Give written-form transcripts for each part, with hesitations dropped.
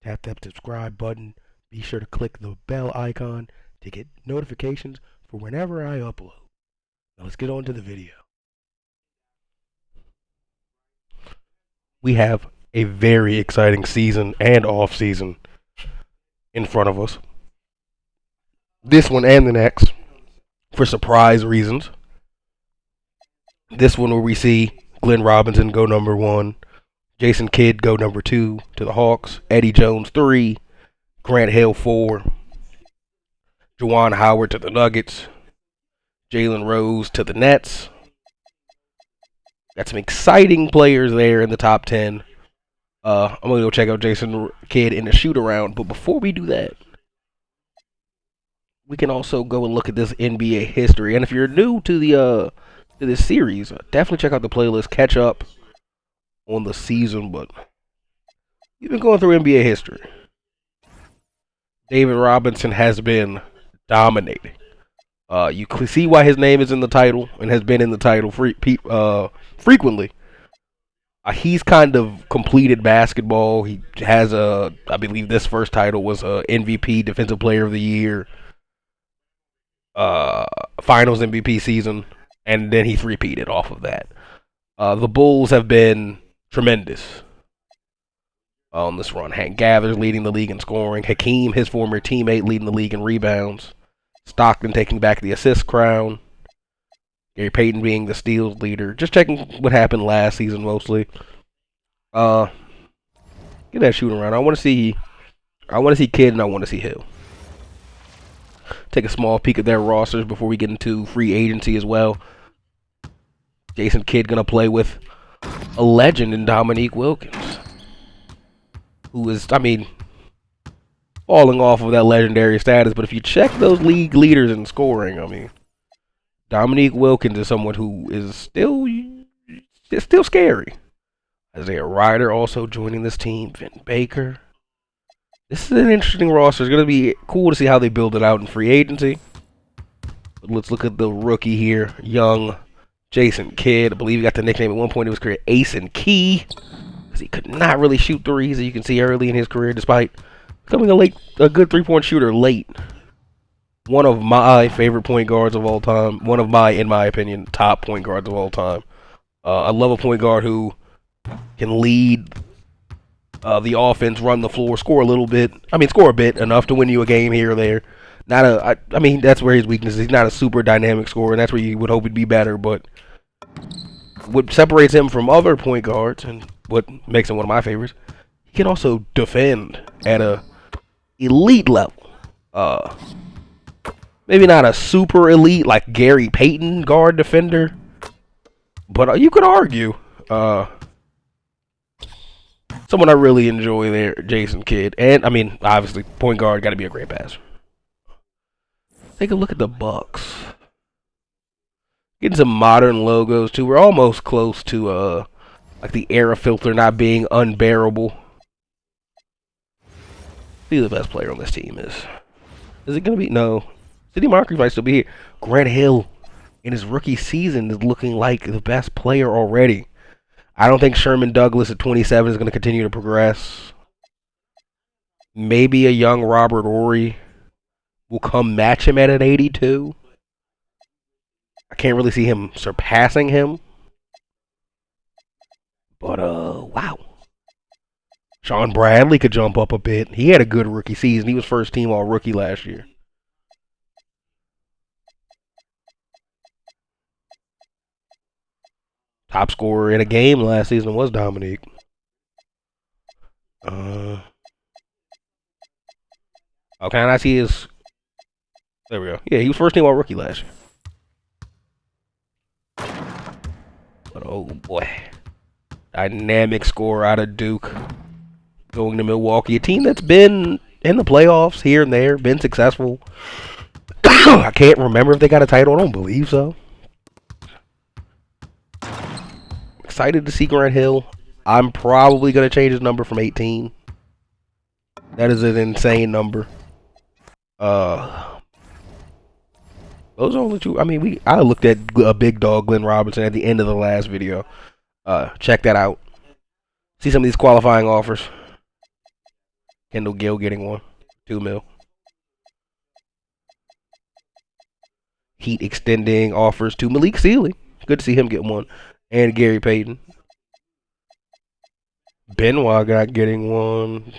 tap that subscribe button. Be sure to click the bell icon to get notifications for whenever I upload. Now let's get on to the video. We have a very exciting season and off season in front of us. This one and the next, for surprise reasons. This one where we see Glenn Robinson go number 1, Jason Kidd go number 2 to the Hawks, Eddie Jones 3, Grant Hill 4, Juwan Howard to the Nuggets, Jalen Rose to the Nets. Got some exciting players there in the top 10. I'm going to go check out Jason Kidd in the shoot-around, but before we do that, we can also go and look at this NBA history. And if you're new to this series, definitely check out the playlist, catch up on the season, but you've been going through NBA history. David Robinson has been dominating. You can see why his name is in the title and has been in the title frequently. He's kind of completed basketball. He has I believe this first title was MVP, Defensive Player of the Year, Finals MVP season, and then he three-peated off of that. The Bulls have been tremendous on this run. Hank Gathers leading the league in scoring. Hakeem, his former teammate, leading the league in rebounds. Stockton taking back the assist crown. Gary Payton being the steals leader. Just checking what happened last season mostly. Get that shooting around. I want to see Kidd and I want to see Hill. Take a small peek at their rosters before we get into free agency as well. Jason Kidd gonna play with a legend in Dominique Wilkins, who is, falling off of that legendary status. But if you check those league leaders in scoring, Dominique Wilkins is someone who is still scary. Isaiah Ryder also joining this team. Vin Baker. This is an interesting roster. It's going to be cool to see how they build it out in free agency. But let's look at the rookie here. Young Jason Kidd. I believe he got the nickname at one point in his career, Ace and Key, because he could not really shoot threes, as you can see early in his career, despite becoming a good three-point shooter late. One of my favorite point guards of all time. One of my, in my opinion, top point guards of all time. I love a point guard who can lead the offense, run the floor, score a little bit. Score a bit, enough to win you a game here or there. That's where his weakness is. He's not a super dynamic scorer, and that's where you would hope he'd be better. But what separates him from other point guards, and what makes him one of my favorites, he can also defend at a elite level. Maybe not a super elite like Gary Payton guard defender, but you could argue someone I really enjoy there, Jason Kidd. And obviously point guard got to be a great passer. Take a look at the Bucks. Getting some modern logos too. We're almost close to the era filter not being unbearable. See who the best player on this team is. Is it gonna be? No. City Moncrief might still be here. Grant Hill in his rookie season is looking like the best player already. I don't think Sherman Douglas at 27 is going to continue to progress. Maybe a young Robert Horry will come match him at an 82. I can't really see him surpassing him. But, wow. Sean Bradley could jump up a bit. He had a good rookie season. He was first team all-rookie last year. Top scorer in a game last season was Dominique. Okay, and I see his... There we go. Yeah, he was first team all-rookie last year. But, oh, boy. Dynamic scorer out of Duke. Going to Milwaukee. A team that's been in the playoffs here and there. Been successful. I can't remember if they got a title. I don't believe so. Excited to see Grant Hill. I'm probably going to change his number from 18. That is an insane number. Those are only two. I looked at a big dog, Glenn Robinson, at the end of the last video. Check that out. See some of these qualifying offers. Kendall Gill getting one. 2 mil. Heat extending offers to Malik Sealy. Good to see him get one. And Gary Payton. Benoit got getting one.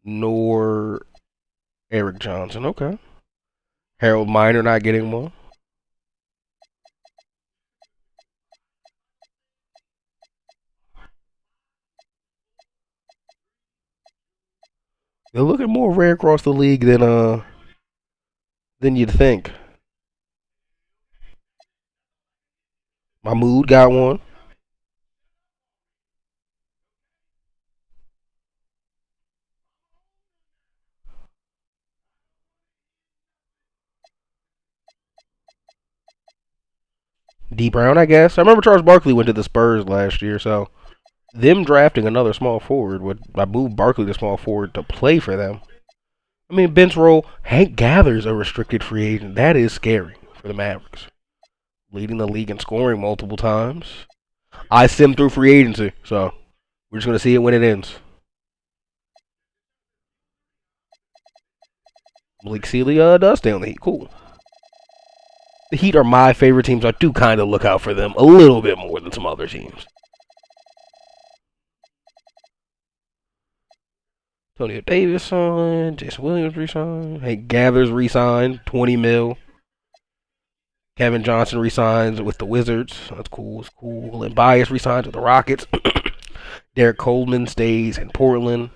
Nor Eric Johnson. Okay. Harold Miner not getting one. They're looking more rare across the league than you'd think. Mahmoud got one. D Brown, I guess. I remember Charles Barkley went to the Spurs last year, so them drafting another small forward I moved Barkley to small forward to play for them. I mean, bench roll. Hank Gathers a restricted free agent. That is scary for the Mavericks. Leading the league in scoring multiple times. I simmed through free agency, so we're just gonna see it when it ends. Malik Sealy does stay on the Heat. Cool. The Heat are my favorite teams. I do kind of look out for them a little bit more than some other teams. Antonio Davis signed. Jason Williams re-signed. Hank Gathers re-signed. 20 mil. Kevin Johnson resigns with the Wizards. That's cool. It's cool. And Bias resigns with the Rockets. Derek Coleman stays in Portland.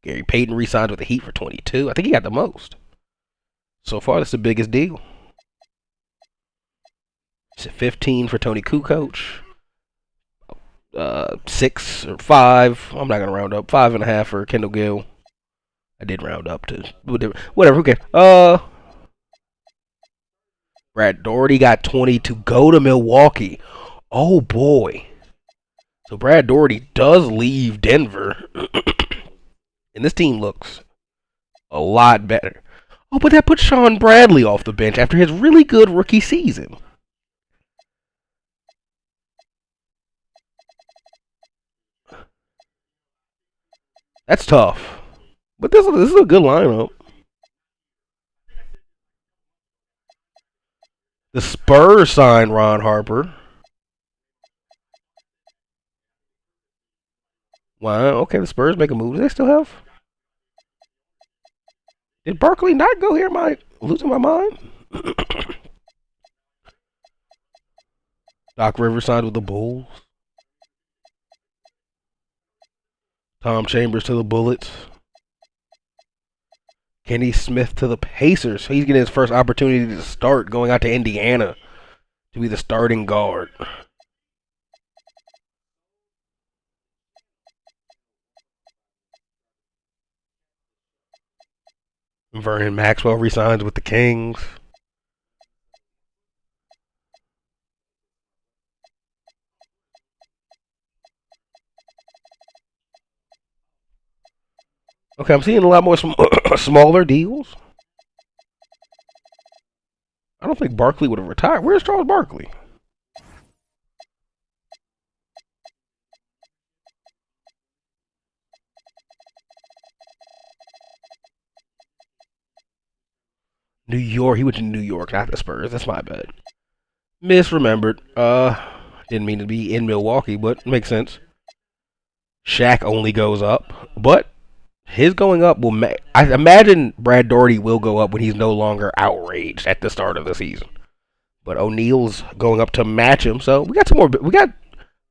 Gary Payton resigns with the Heat for 22. I think he got the most. So far, that's the biggest deal. 15 for Tony Kukoc. 6 or 5. I'm not gonna round up. 5.5 for Kendall Gill. I did round up to whatever. Who cares? Brad Daugherty got 20 to go to Milwaukee. Oh boy. So Brad Daugherty does leave Denver. And this team looks a lot better. Oh, but that puts Sean Bradley off the bench after his really good rookie season. That's tough. But this is a good lineup. The Spurs signed Ron Harper. Wow, okay, the Spurs make a move. Do they still have? Did Barkley not go here? Am I losing my mind? Doc Rivers signed with the Bulls. Tom Chambers to the Bullets. Kenny Smith to the Pacers. He's getting his first opportunity to start, going out to Indiana to be the starting guard. Vernon Maxwell resigns with the Kings. Okay, I'm seeing a lot more smaller deals. I don't think Barkley would have retired. Where's Charles Barkley? New York. He went to New York, not the Spurs. That's my bad. Misremembered. Didn't mean to be in Milwaukee, but makes sense. Shaq only goes up, but his going up will. I imagine Brad Daugherty will go up when he's no longer outraged at the start of the season. But O'Neal's going up to match him, so we got some more. We got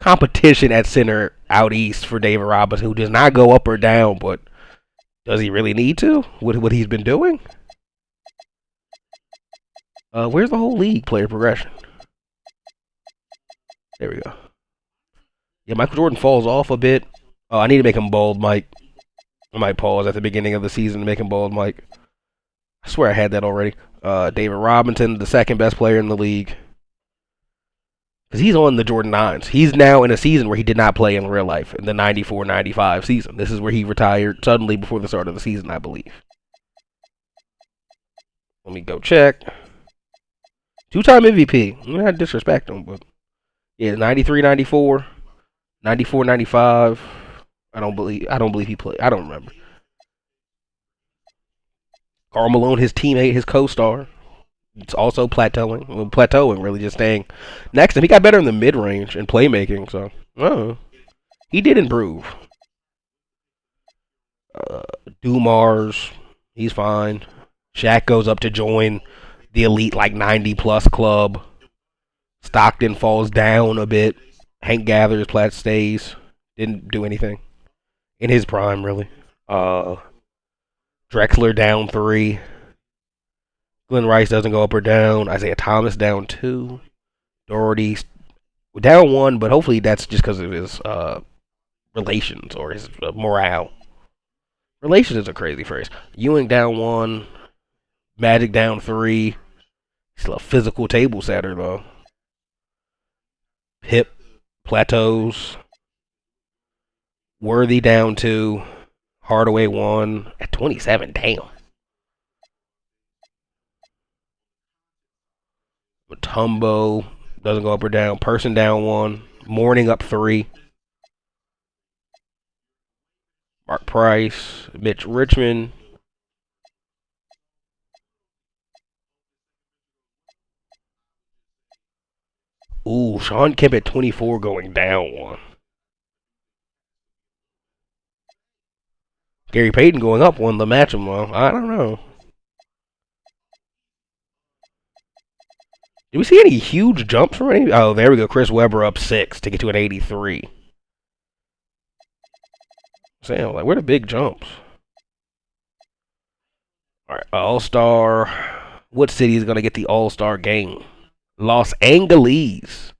competition at center out east for David Robinson, who does not go up or down, but does he really need to? What he's been doing? Where's the whole league player progression? There we go. Yeah, Michael Jordan falls off a bit. Oh, I need to make him bald, Mike. I might pause at the beginning of the season to make him bald, Mike. I swear I had that already. David Robinson, the second best player in the league. Because he's on the Jordan 9s. He's now in a season where he did not play in real life, in the 94-95 season. This is where he retired suddenly before the start of the season, I believe. Let me go check. 2-time MVP. I'm not disrespect him, but yeah, 93-94, 94-95. I don't believe he played. I don't remember. Karl Malone, his teammate, his co-star. It's also plateauing. Well, plateauing, really, just staying next to him. He got better in the mid-range and playmaking, so he did improve. Dumars, he's fine. Shaq goes up to join the elite, like 90-plus club. Stockton falls down a bit. Hank Gathers, Platt stays. Didn't do anything in his prime, really. Drexler down 3. Glenn Rice doesn't go up or down. Isaiah Thomas down 2. Doherty down 1, but hopefully that's just because of his relations or his morale. Relations is a crazy phrase. Ewing down 1. Magic down 3. Still a physical table setter, though. Pip plateaus. Worthy down 2. Hardaway 1 at 27. Damn. Mutombo doesn't go up or down. Person down 1. Morning up 3. Mark Price. Mitch Richmond. Ooh, Sean Kemp at 24 going down 1. Gary Payton going up 1 to match him, though. I don't know. Did we see any huge jumps from any? Oh, there we go. Chris Webber up 6 to get to an 83. Saying, like, where are the big jumps? All right, All-Star. What city is going to get the All-Star game? Los Angeles.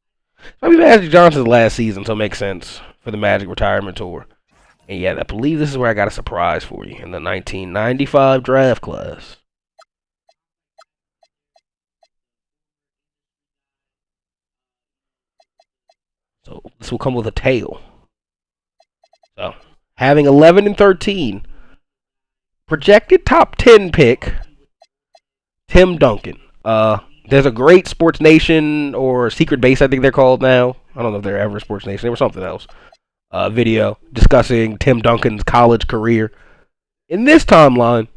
I mean, Magic Johnson's last season, so it makes sense for the Magic retirement tour. And yeah, I believe this is where I got a surprise for you in the 1995 draft class. So this will come with a tail. So having 11 and 13, projected top 10 pick, Tim Duncan. There's a great Sports Nation or Secret Base, I think they're called now. I don't know if they're ever Sports Nation. They were something else. Video discussing Tim Duncan's college career. In this timeline,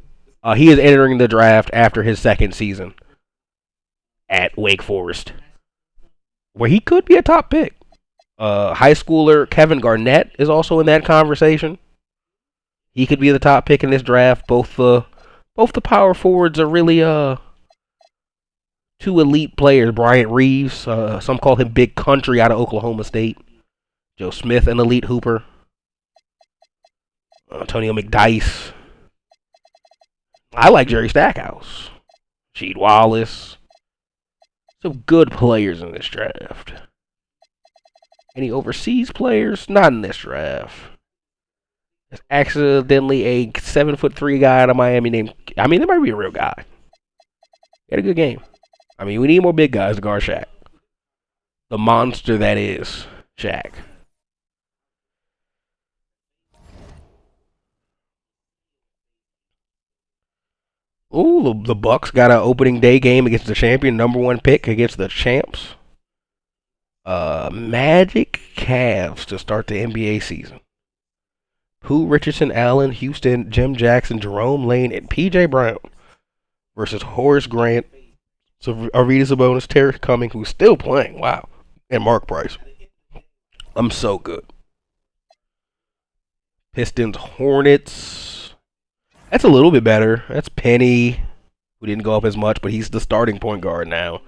he is entering the draft after his second season at Wake Forest, where he could be a top pick. High schooler Kevin Garnett is also in that conversation. He could be the top pick in this draft. Both the power forwards are really two elite players. Bryant Reeves, some call him Big Country out of Oklahoma State. Joe Smith, an elite hooper. Antonio McDyess. I like Jerry Stackhouse. Sheed Wallace. Some good players in this draft. Any overseas players? Not in this draft. There's accidentally a 7'3" guy out of Miami named... I mean, there might be a real guy. He had a good game. I mean, we need more big guys to guard Shaq. The monster that is Shaq. Ooh, the Bucks got an opening day game against the champion, number 1 pick against the champs. Magic Cavs to start the NBA season. Pooh, Richardson, Allen, Houston, Jim Jackson, Jerome Lane, and P.J. Brown versus Horace Grant, Arvydas Sabonis, Terry Cumming, who's still playing, wow, and Mark Price. I'm so good. Pistons, Hornets. That's a little bit better. That's Penny, who didn't go up as much, but he's the starting point guard now.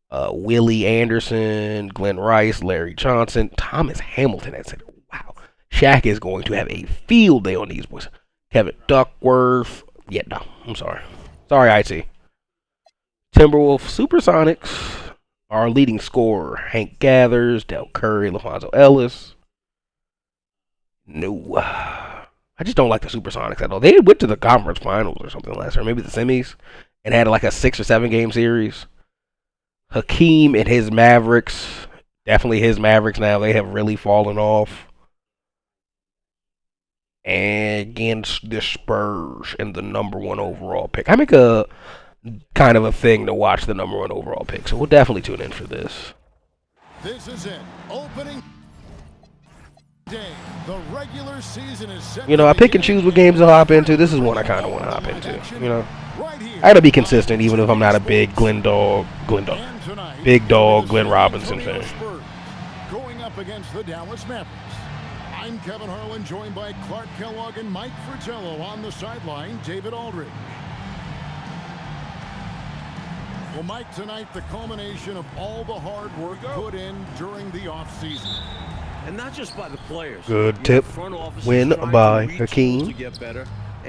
Willie Anderson, Glenn Rice, Larry Johnson, Thomas Hamilton. I said, wow, Shaq is going to have a field day on these boys. Kevin Duckworth. Yeah, no, I'm sorry. Sorry, IT. Timberwolves, Supersonics. Our leading scorer, Hank Gathers, Del Curry, LaFonso Ellis. No. I just don't like the Supersonics at all. They went to the conference finals or something last year, maybe the semis, and had like a 6 or 7 game series. Hakeem and his Mavericks, definitely his Mavericks now. They have really fallen off. And against the Spurs and the number 1 overall pick. I make a kind of a thing to watch the number 1 overall pick, so we'll definitely tune in for this. This is it. Opening day. The regular season is set. You know, I pick and choose what games I'll hop into. This is one I kind of want to hop into. You know, I gotta be consistent, even if I'm not a big Big dog Glenn Robinson fan. Going up against the Dallas Mavericks. I'm Kevin Harlan, joined by Clark Kellogg and Mike Fratello on the sideline. David Aldridge. Well, Mike, tonight the culmination of all the hard work put in during the offseason. And not just by the players. Good tip. Win by Hakeem.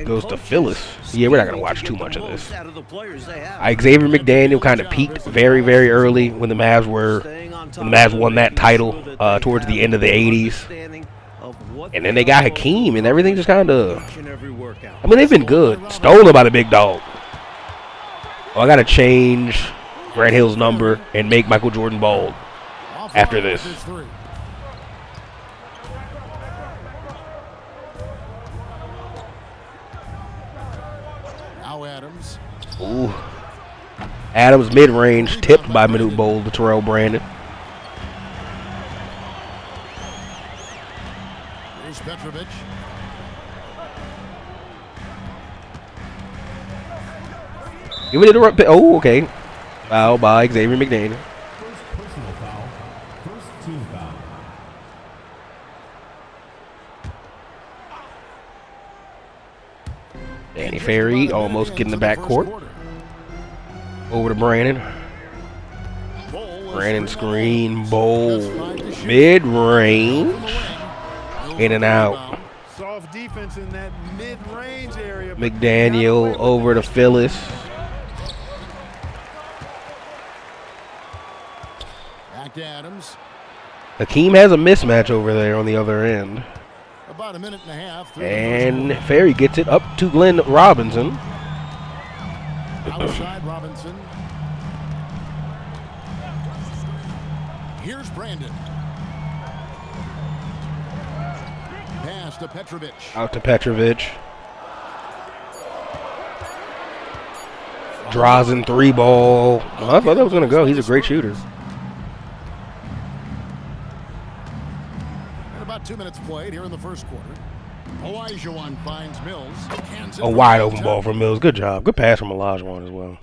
Goes to Phyllis. Yeah, we're not going to watch too much of this. Xavier McDaniel kind of peaked very, very early when the Mavs won that title towards the end of the 80s. And then they got Hakeem, and everything just kind of... I mean, they've been good. Stolen by the big dog. Oh, I got to change Grant Hill's number and make Michael Jordan bald after this. Adams. Ooh. Adams mid-range, tipped by Manute Bol to Terrell Brandon. Here's Petrovic. Give it a oh, okay. Foul by Xavier McDaniel. First personal foul. First team foul. Danny Ferry almost getting the backcourt. Over to Brandon. Brandon screen, Bol, mid-range, in and out. Soft defense in that mid-range area. McDaniel over to Phyllis. Back to Adams. Hakeem has a mismatch over there on the other end. About a minute and a half. And Ferry gets it up to Glenn Robinson. Outside Robinson. Here's Brandon. Pass to Petrovic. Out to Petrovic. Drazen 3-ball. Oh, I thought that was going to go. He's a great shooter. About 2 minutes played here in the first quarter. Olajuwon finds Mills. A wide open ball from Mills. Good job. Good pass from Olajuwon as well.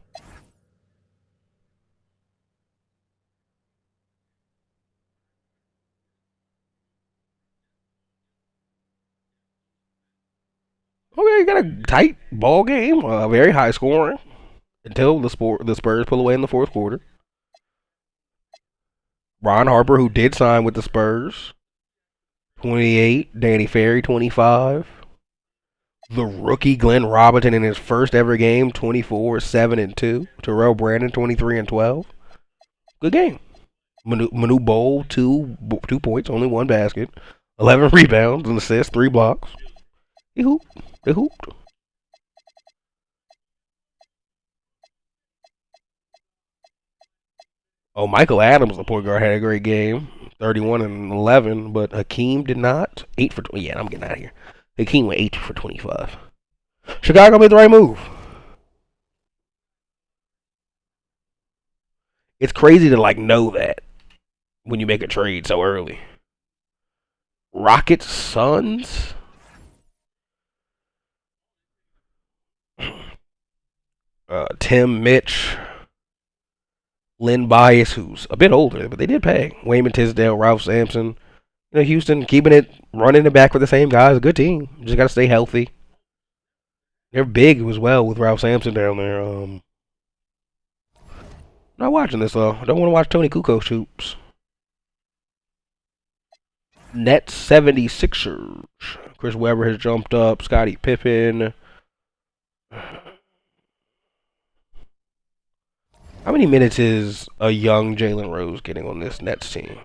Okay, you got a tight ball game. Very high scoring until the Spurs pull away in the fourth quarter. Ron Harper, who did sign with the Spurs, 28. Danny Ferry, 25. The rookie Glenn Robinson in his first ever game, 24, 7 and 2. Terrell Brandon, 23 and 12. Good game. Manute Bol, 2 points, only 1 basket, 11 rebounds, an assist, 3 blocks. He hooped. They hooped. Oh, Michael Adams, the point guard, had a great game. 31 and 11, but Hakeem did not. 8 for 20. Yeah, I'm getting out of here. Hakeem went 8 for 25. Chicago made the right move. It's crazy to know that when you make a trade so early. Rockets, Suns. Tim, Mitch, Lynn Bias, who's a bit older, but they did pay. Wayman Tisdale, Ralph Sampson. Houston keeping it, running it back with the same guys. A good team. Just got to stay healthy. They're big as well with Ralph Sampson down there. Not watching this though. I don't want to watch Tony Kukoc hoops. Nets 76ers. Chris Webber has jumped up. Scottie Pippen. How many minutes is a young Jalen Rose getting on this Nets team?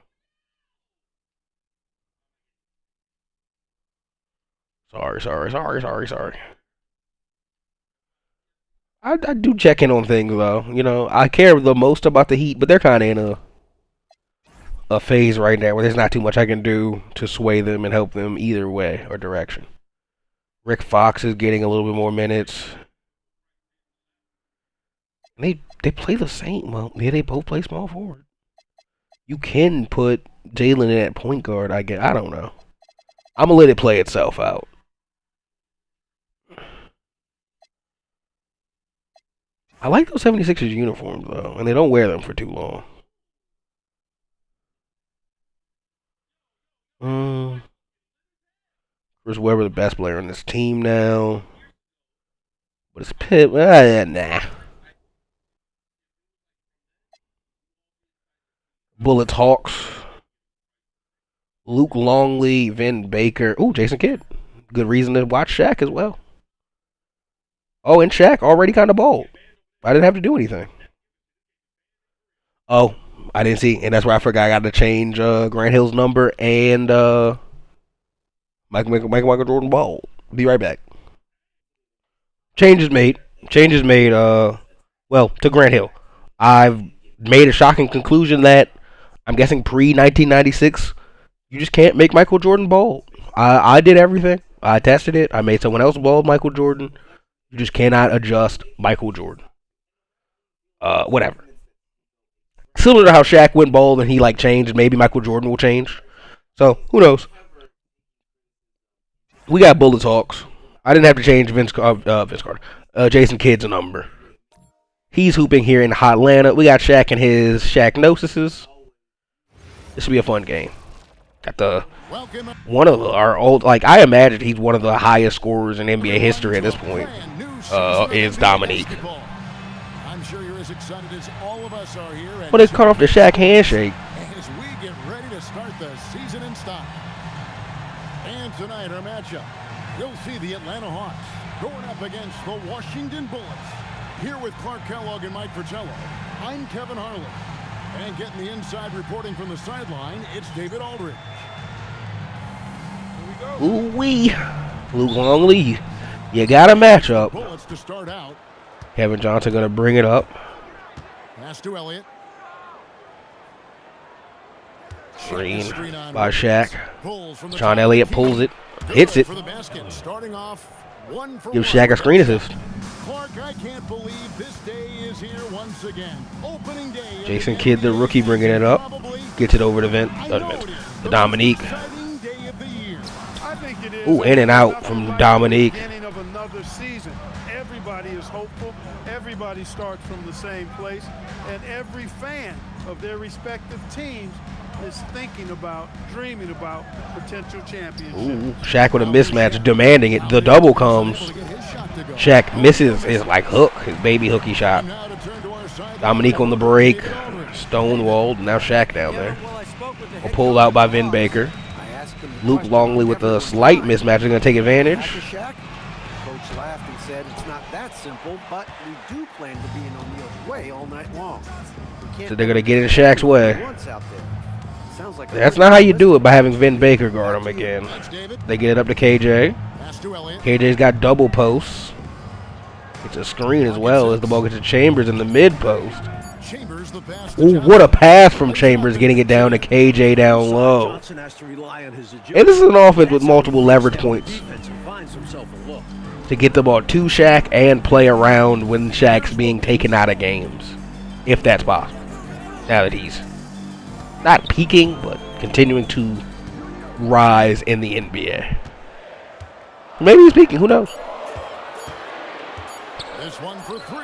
Sorry. I do check in on things though. I care the most about the Heat, but they're kind of in a phase right now where there's not too much I can do to sway them and help them either way or direction. Rick Fox is getting a little bit more minutes. They play the same. Well, yeah, they both play small forward. You can put Jalen in at point guard, I guess. I don't know. I'm going to let it play itself out. I like those 76ers uniforms, though, and they don't wear them for too long. Chris Webber, the best player on this team now. But it's Pitt. Nah. Bullets, Hawks. Luke Longley, Vin Baker. Ooh, Jason Kidd. Good reason to watch Shaq as well. Oh, and Shaq already kind of bald. I didn't have to do anything. Oh, I didn't see. And that's where I forgot I got to change Grant Hill's number and Michael Jordan bald. Be right back. Change is made. Well, to Grant Hill. I've made a shocking conclusion that I'm guessing pre-1996, you just can't make Michael Jordan bald. I did everything. I tested it. I made someone else bald, Michael Jordan. You just cannot adjust Michael Jordan. Whatever. Similar to how Shaq went bald and he changed, maybe Michael Jordan will change. So, who knows? We got Bullets, Hawks. I didn't have to change Vince Carter. Jason Kidd's number. He's hooping here in Hotlanta. We got Shaq and his Shaq-nosises. This will be a fun game. Got one of our old, I imagine he's one of the highest scorers in NBA history at this point. Is Dominique. I'm sure you're as excited as all of us are here. But it's cut off the Shaq handshake. As we get ready to start the season in style. And tonight our matchup, you'll see the Atlanta Hawks going up against the Washington Bullets. Here with Clark Kellogg and Mike Fratello, I'm Kevin Harlan. And getting the inside reporting from the sideline, it's David Aldridge. Ooh-wee. Luke Longley, you got a matchup. Bullets to start out. Kevin Johnson going to bring it up. Pass to Elliott. Screen by Shaq. Sean Elliott pulls it, hits it. Give Shaq a screen assist. Clark, I can't believe this day is here once again. Opening day. Jason Kidd, the rookie, bringing it up. Gets it over to Dominique. Ooh, in and out from Dominique. Beginning of another season. Everybody is hopeful. Everybody starts from the same place. And every fan of their respective teams is thinking about, dreaming about potential championships. Ooh, Shaq with a mismatch, demanding it. The double comes. Shaq misses his hook, his baby hooky shot. Dominique on the break, stonewalled. Now Shaq down there. Pulled out by Vin Baker. Luke Longley with a slight mismatch. They're going to take advantage. Coach laughed and said it's not that simple, but we do plan to be in O'Neal's way all night long. So they're going to get in Shaq's way. That's not how you do it, by having Vin Baker guard him again. They get it up to KJ. KJ's got double posts. It's a screen as well as the ball gets to Chambers in the mid post. Ooh, what a pass from Chambers, getting it down to KJ down low. And this is an offense with multiple leverage points to get the ball to Shaq and play around when Shaq's being taken out of games, if that's possible. Now that he's not peaking, but continuing to rise in the NBA. Maybe he's peaking, who knows? This one for three.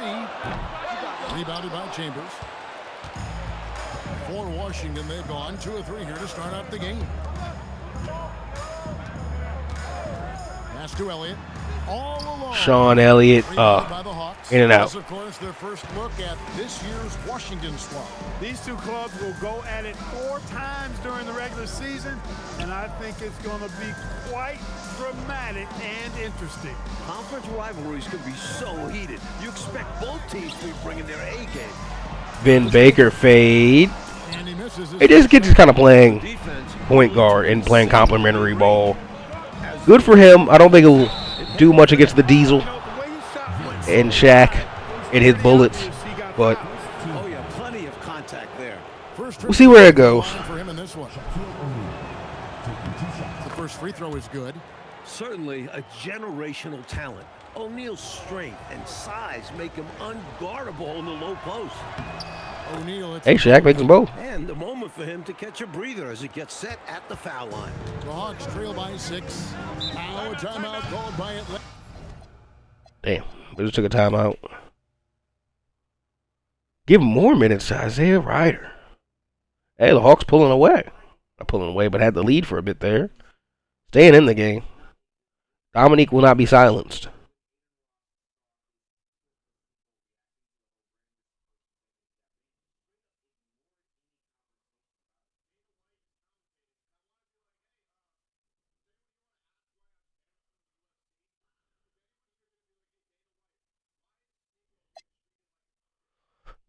Rebounded by Chambers. For Washington, they've gone 2 of 3 here to start out the game. Pass to Elliott. All along. Sean Elliott, in and out. Of course, their first look at this year's Washington squad. These two clubs will go at it 4 times during the regular season, and I think it's going to be quite dramatic and interesting. Conference rivalries could be so heated. You expect both teams to be bringing their A game. Vin Baker fade. It just gets kind of playing point guard and playing complimentary ball. Good for him. I don't think he'll do much against the Diesel and Shaq and his Bullets, but we'll see where it goes. The first free throw is good. Certainly a generational talent. O'Neal's strength and size make him unguardable in the low post. O'Neal. Hey, Shaq makes them both. And the moment for him to catch a breather as it gets set at the foul line. The Hawks trail by 6. Now a timeout called by Atlanta. Damn, we just took a timeout. Give more minutes to Isaiah Ryder. Hey, the Hawks pulling away. Not pulling away, but had the lead for a bit there. Staying in the game. Dominique will not be silenced.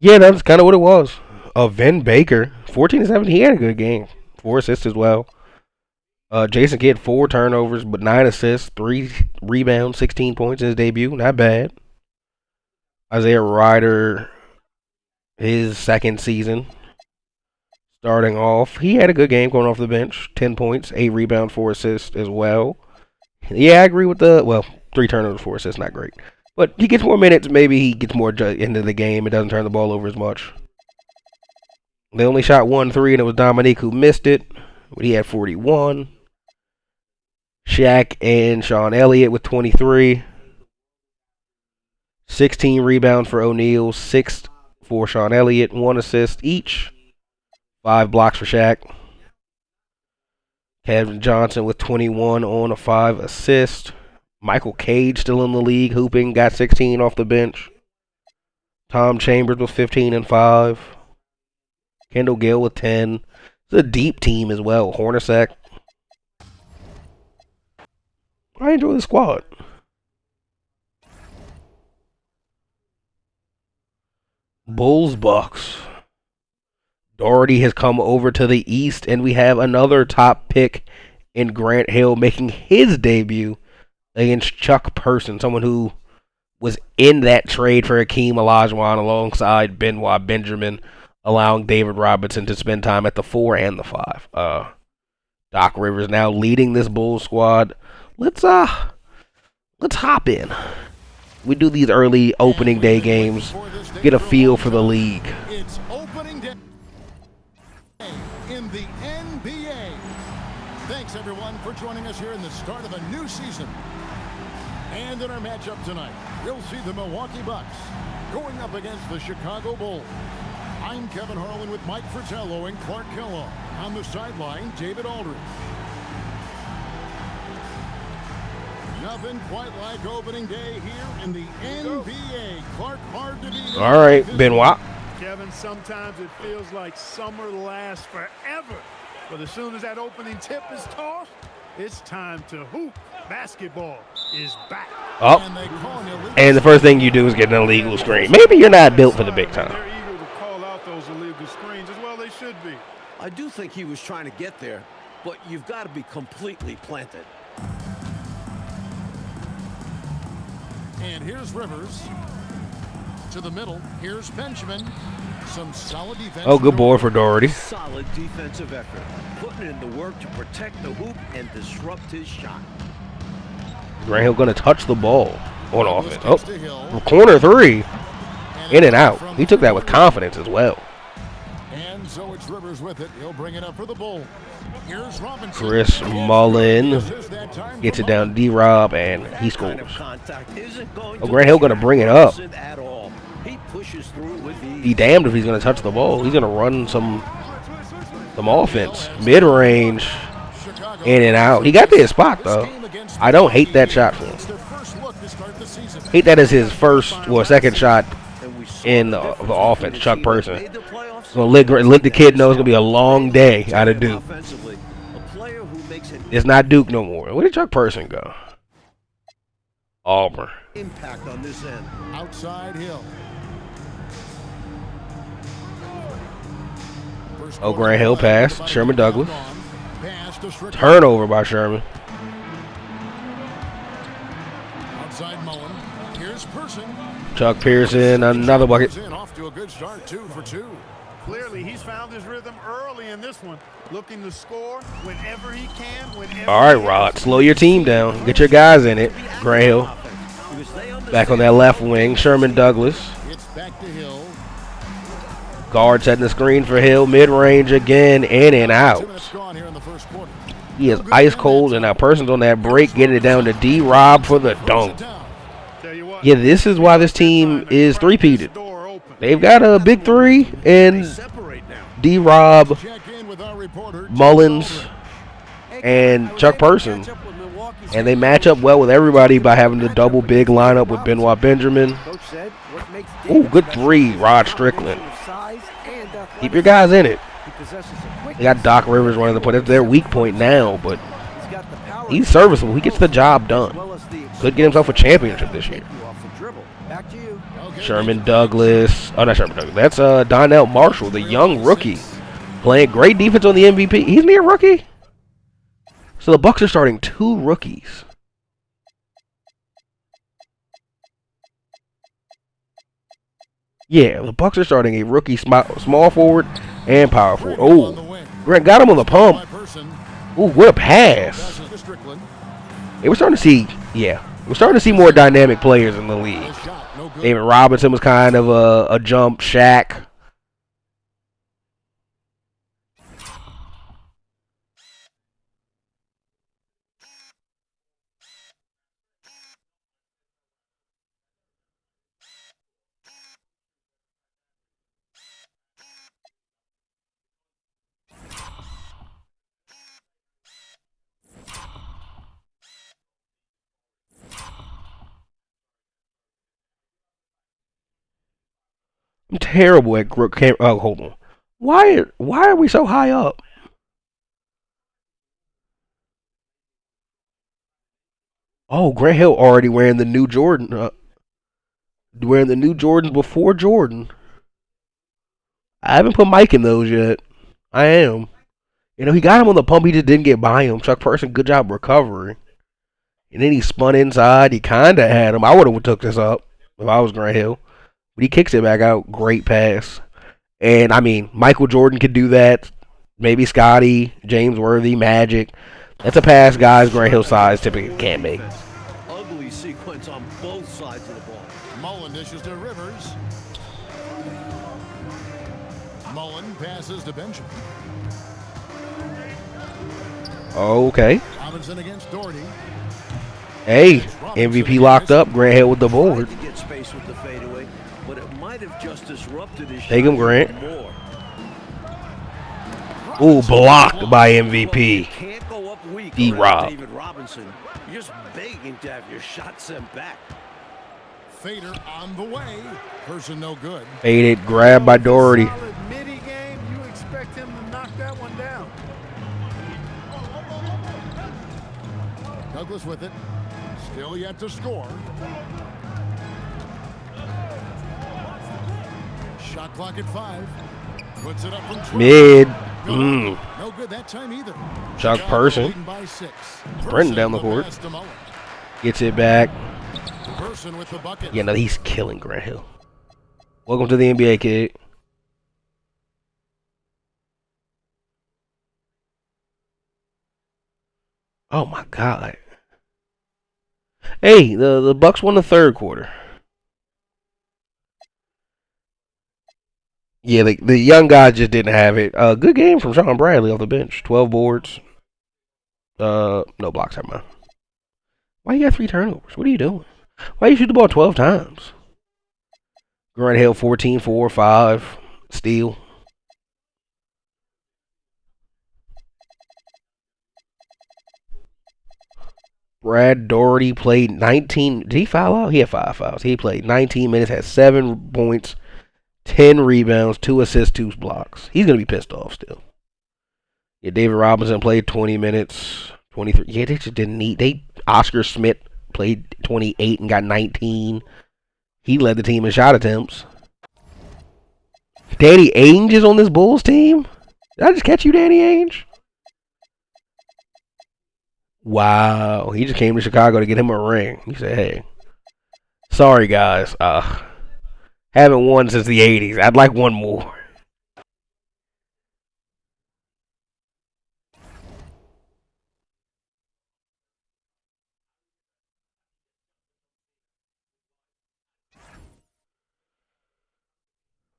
Yeah, that's kind of what it was. Vin Baker, 14 and 7. He had a good game. 4 assists as well. Jason Kidd, 4 turnovers, but 9 assists, 3 rebounds, 16 points in his debut. Not bad. Isaiah Ryder, his second season, starting off. He had a good game going off the bench. 10 points, 8 rebounds, 4 assists as well. Yeah, I agree with 3 turnovers, 4 assists, not great. But he gets more minutes. Maybe he gets more into the game. It doesn't turn the ball over as much. They only shot 1 3, and it was Dominique who missed it. But he had 41. Shaq and Sean Elliott with 23. 16 rebounds for O'Neal. 6 for Sean Elliott. 1 assist each. 5 blocks for Shaq. Kevin Johnson with 21 on a 5 assist. Michael Cage still in the league, hooping, got 16 off the bench. Tom Chambers with 15 and 5. Kendall Gill with 10. It's a deep team as well. Hornacek. I enjoy the squad. Bulls Bucks. Doherty has come over to the East, and we have another top pick in Grant Hill making his debut against Chuck Person, someone who was in that trade for Hakeem Olajuwon alongside Benoit Benjamin, allowing David Robinson to spend time at the 4 and the 5. Doc Rivers now leading this Bulls squad. Let's hop in. We do these early opening day games, get a feel for the league. It's opening day in the NBA. Thanks everyone for joining us here in the start of a new season. And in our matchup tonight, you'll see the Milwaukee Bucks going up against the Chicago Bulls. I'm Kevin Harlan with Mike Fratello and Clark Kellogg. On the sideline, David Aldridge. Nothing quite like opening day here in the NBA. Clark, hard to beat. All right, Benoit. Kevin, sometimes it feels like summer lasts forever. But as soon as that opening tip is tossed, it's time to hoop. Basketball is back. Oh, and the first thing you do is get an illegal screen. Maybe you're not built for the big time. They're eager to call out those illegal screens as well. They should be. I do think he was trying to get there, but you've got to be completely planted. And here's Rivers to the middle. Here's Benjamin. Some solid defense. Oh, good boy for Doherty. Solid defensive effort, putting in the work to protect the hoop and disrupt his shot. Grant Hill going to touch the ball on offense. Oh, corner 3. In and out. He took that with confidence as well. And so it's Rivers with it. He'll bring it up for the Bull. Here's Robinson. Chris Mullin gets it down D-Rob, and he scores. Oh, Grant Hill going to bring it up. Be damned if he's going to touch the ball. He's going to run some offense. Mid-range, in and out. He got to his spot, though. I don't hate that shot for him. Hate that as his first or second shot in the offense, Chuck Person. Gonna let the kid know it's going to be a long day out of Duke. It's not Duke no more. Where did Chuck Person go? Auburn. Impact on this end. Outside Hill. Oh, Grant Hill pass. Sherman Douglas. Turnover by Sherman. Outside Mullen. Here's Person. Chuck Pearson, another bucket. Off to a good start, 2 for 2. Clearly, he's found his rhythm early in this one, looking to score whenever he can. All right, Rod, slow your team down. Get your guys in it. Grant Hill back on that left wing. Sherman Douglas. It's back to Hill. Guard setting the screen for Hill. Mid-range again. In and 2 out. minutes gone here in the first quarter. He is ice cold, and now Person's on that break, getting it down to D-Rob for the dunk. Yeah, this is why this team is three-peated. They've got a big three and D-Rob, Mullins, and Chuck Person. And they match up well with everybody by having the double big lineup with Benoit Benjamin. Ooh, good three, Rod Strickland. Keep your guys in it. They got Doc Rivers running the point. That's their weak point now, but he's serviceable. He gets the job done. Could get himself a championship this year. Sherman Douglas. Oh, not Sherman Douglas. That's Donnell Marshall, the young rookie, playing great defense on the MVP. Isn't he a rookie? So the Bucks are starting 2 rookies. Yeah, the Bucks are starting a rookie small forward and power forward. Oh, Grant got him on the pump. Ooh, what a pass. Hey, we're starting to see, we're starting to see more dynamic players in the league. David Robinson was kind of a jump. Shaq. I'm terrible at oh, hold on. Why are we so high up? Oh, Grant Hill already wearing the new Jordan. Wearing the new Jordans before Jordan. I haven't put Mike in those yet. I am. You know, he got him on the pump. He just didn't get by him. Chuck Person, good job recovering. And then he spun inside. He kind of had him. I would have took this up if I was Grant Hill. But he kicks it back out. Great pass. And, I mean, Michael Jordan could do that. Maybe Scotty, James Worthy, Magic. That's a pass guys Grant Hill size typically can't make. Ugly sequence on both sides of the ball. Mullen dishes to Rivers. Mullen passes to Benjamin. Okay. Robinson against Doherty. Hey, MVP locked up. Grant Hill with the board. Tried to get space with the fadeaway, but it might have just disrupted his Take him, shot Grant. more. Ooh, blocked by MVP. Can't go up weak D-Rob. around David Robinson. You're just begging to have your shot sent back. Fader on the way. Person no good. Faded, grabbed by Doherty. Solid midi game. You expect him to knock that one down. Douglas with it. Still yet to score. Shot clock at 5. Puts it up from 12. Mid. No good that time either. Chuck Person. Leading by 6. Sprinting down the court. pass to Mullen. Gets it back. Person with the bucket. Yeah, no, he's killing Grant Hill. Welcome to the NBA, kid. Oh my God. Hey, the Bucks won the third quarter. Yeah, the young guys just didn't have it. Good game from Sean Bradley off the bench. 12 boards. No blocks, never mind. Why you got 3 turnovers? What are you doing? Why you shoot the ball 12 times? Grant Hill 14, 4, 5. Steal. Brad Doherty played 19. Did he foul out? He had 5 fouls. He played 19 minutes, had 7 points, 10 rebounds, 2 assists, 2 blocks. He's going to be pissed off still. Yeah, David Robinson played 20 minutes, 23. Yeah, they just didn't need. Oscar Smith played 28 and got 19. He led the team in shot attempts. Danny Ainge is on this Bulls team? Did I just catch you, Danny Ainge? Wow. He just came to Chicago to get him a ring. He said, hey, sorry, guys. Haven't won since the 80s. I'd like one more.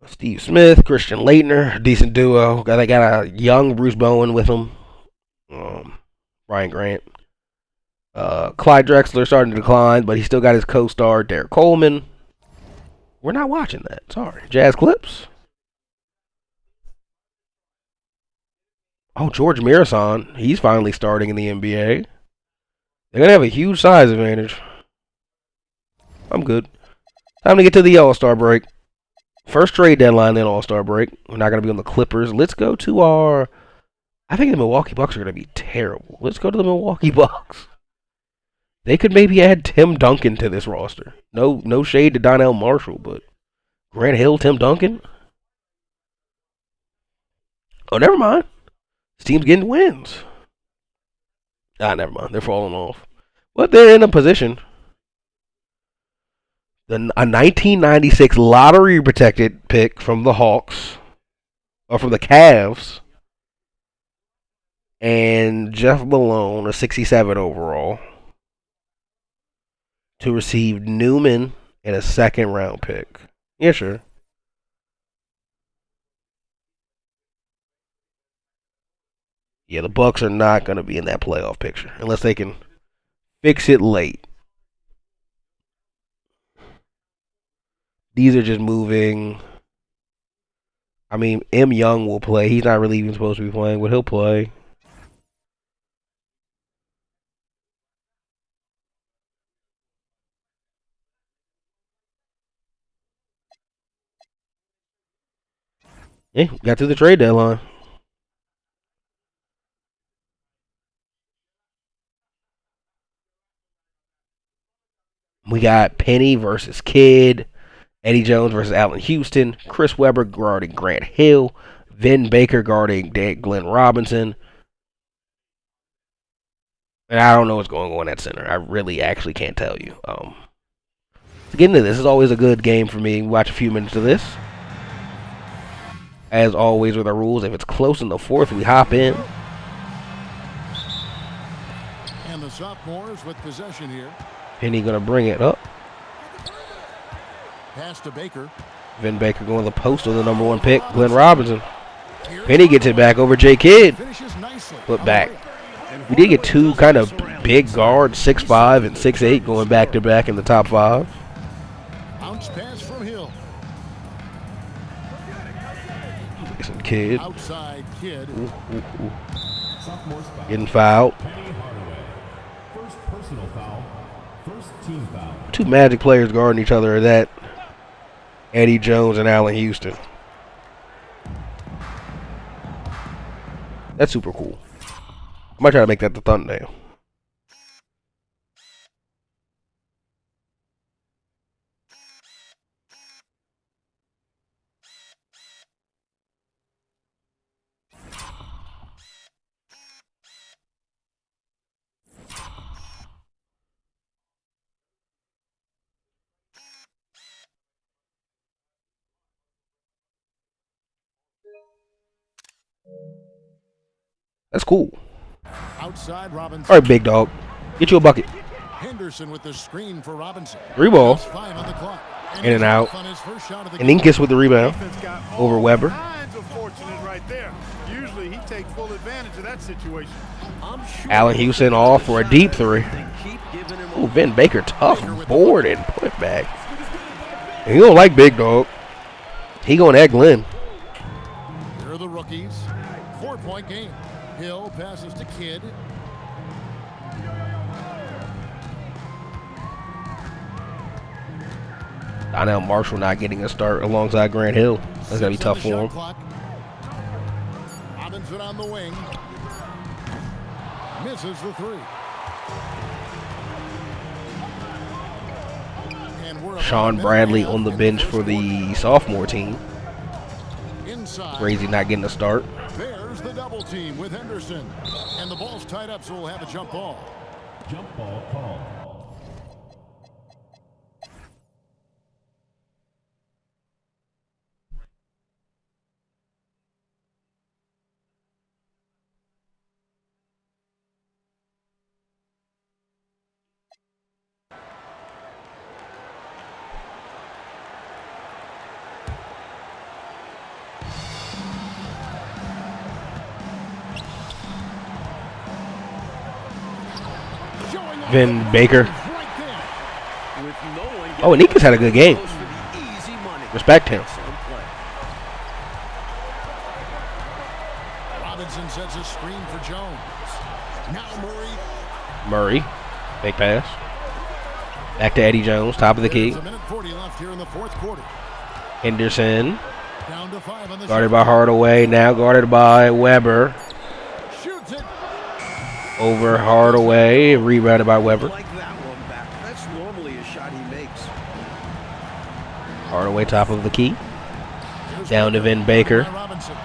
Steve Smith, Christian Laettner, decent duo. They got a young Bruce Bowen with them. Brian Grant. Clyde Drexler starting to decline, but he still got his co-star Derek Coleman. We're not watching that. Sorry. Jazz Clips. Oh, George Mirasan. He's finally starting in the NBA. They're going to have a huge size advantage. I'm good. Time to get to the All-Star break. First trade deadline, then All-Star break. We're not going to be on the Clippers. Let's go to our... I think the Milwaukee Bucks are going to be terrible. Let's go to the Milwaukee Bucks. They could maybe add Tim Duncan to this roster. No shade to Donnell Marshall, but Grant Hill, Tim Duncan? Oh, never mind. This team's getting wins. Never mind. They're falling off. But they're in a position. A 1996 lottery-protected pick from the Hawks, or from the Cavs, and Jeff Malone, a 67 overall, to receive Newman and a second-round pick. Yeah, sure. Yeah, the Bucks are not going to be in that playoff picture unless they can fix it late. These are just moving. I mean, M. Young will play. He's not really even supposed to be playing, but he'll play. Yeah, got to the trade deadline. We got Penny versus Kidd, Eddie Jones versus Allen Houston, Chris Webber guarding Grant Hill, Vin Baker guarding Glenn Robinson. And I don't know what's going on at center. I really actually can't tell you. To get into this is always a good game for me. Watch a few minutes of this. As always with our rules, if it's close in the fourth, we hop in. And the sophomores with possession here. Penny gonna bring it up. Pass to Baker. Vin Baker going to the post of the number one pick, Glenn Robinson. Penny gets it back over J. Kidd. Put back. We did get two kind of big guards, 6'5" and 6'8", going back to back in the top five. Bounce pass from Hill. Some Kidd. Outside Kidd. Getting fouled. First personal foul. First team foul. Two Magic players guarding each other are that Eddie Jones and Allen Houston. That's super cool. I might try to make that the thumbnail. That's cool. Outside Robinson. All right, big dog. Get you a bucket. Henderson with the screen for Robinson. Three ball. 5 on the clock. In and out. On his first shot of the And Inkus with the rebound over Weber. Kinds of fortunate right there. Usually he takes full advantage of that situation. Allen Houston off for a deep three. Ooh, Vin Baker tough board and put back. He don't like big dog. He gonna at Glenn. Here are the rookies. 4-point game. Hill passes to Kidd. Donnell Marshall not getting a start alongside Grant Hill. That's gonna be tough for him. Robinson on the wing. Misses the three. Sean Bradley on the bench for the sophomore team. Crazy not getting a start. There's the double team with Henderson. And the ball's tied up, so we'll have a jump ball. Jump ball call. Vin Baker. Right there. With no one Oh, and Nika's had a good game. goes for the easy money. Respect him. Excellent play. Robinson sets a screen for Jones. Now Murray. Murray. Big pass. Back to Eddie Jones, top of the key. There's a minute 40 left here in the fourth quarter. Henderson. Down to 5 on the Guarded shot by clock. Hardaway. Now guarded by Weber. Shoots it. Over Hardaway. Rebounded by Weber. Like that one back. That's normally a shot he makes. Hardaway, top of the key. Here's Down to Vin Baker. by Robinson.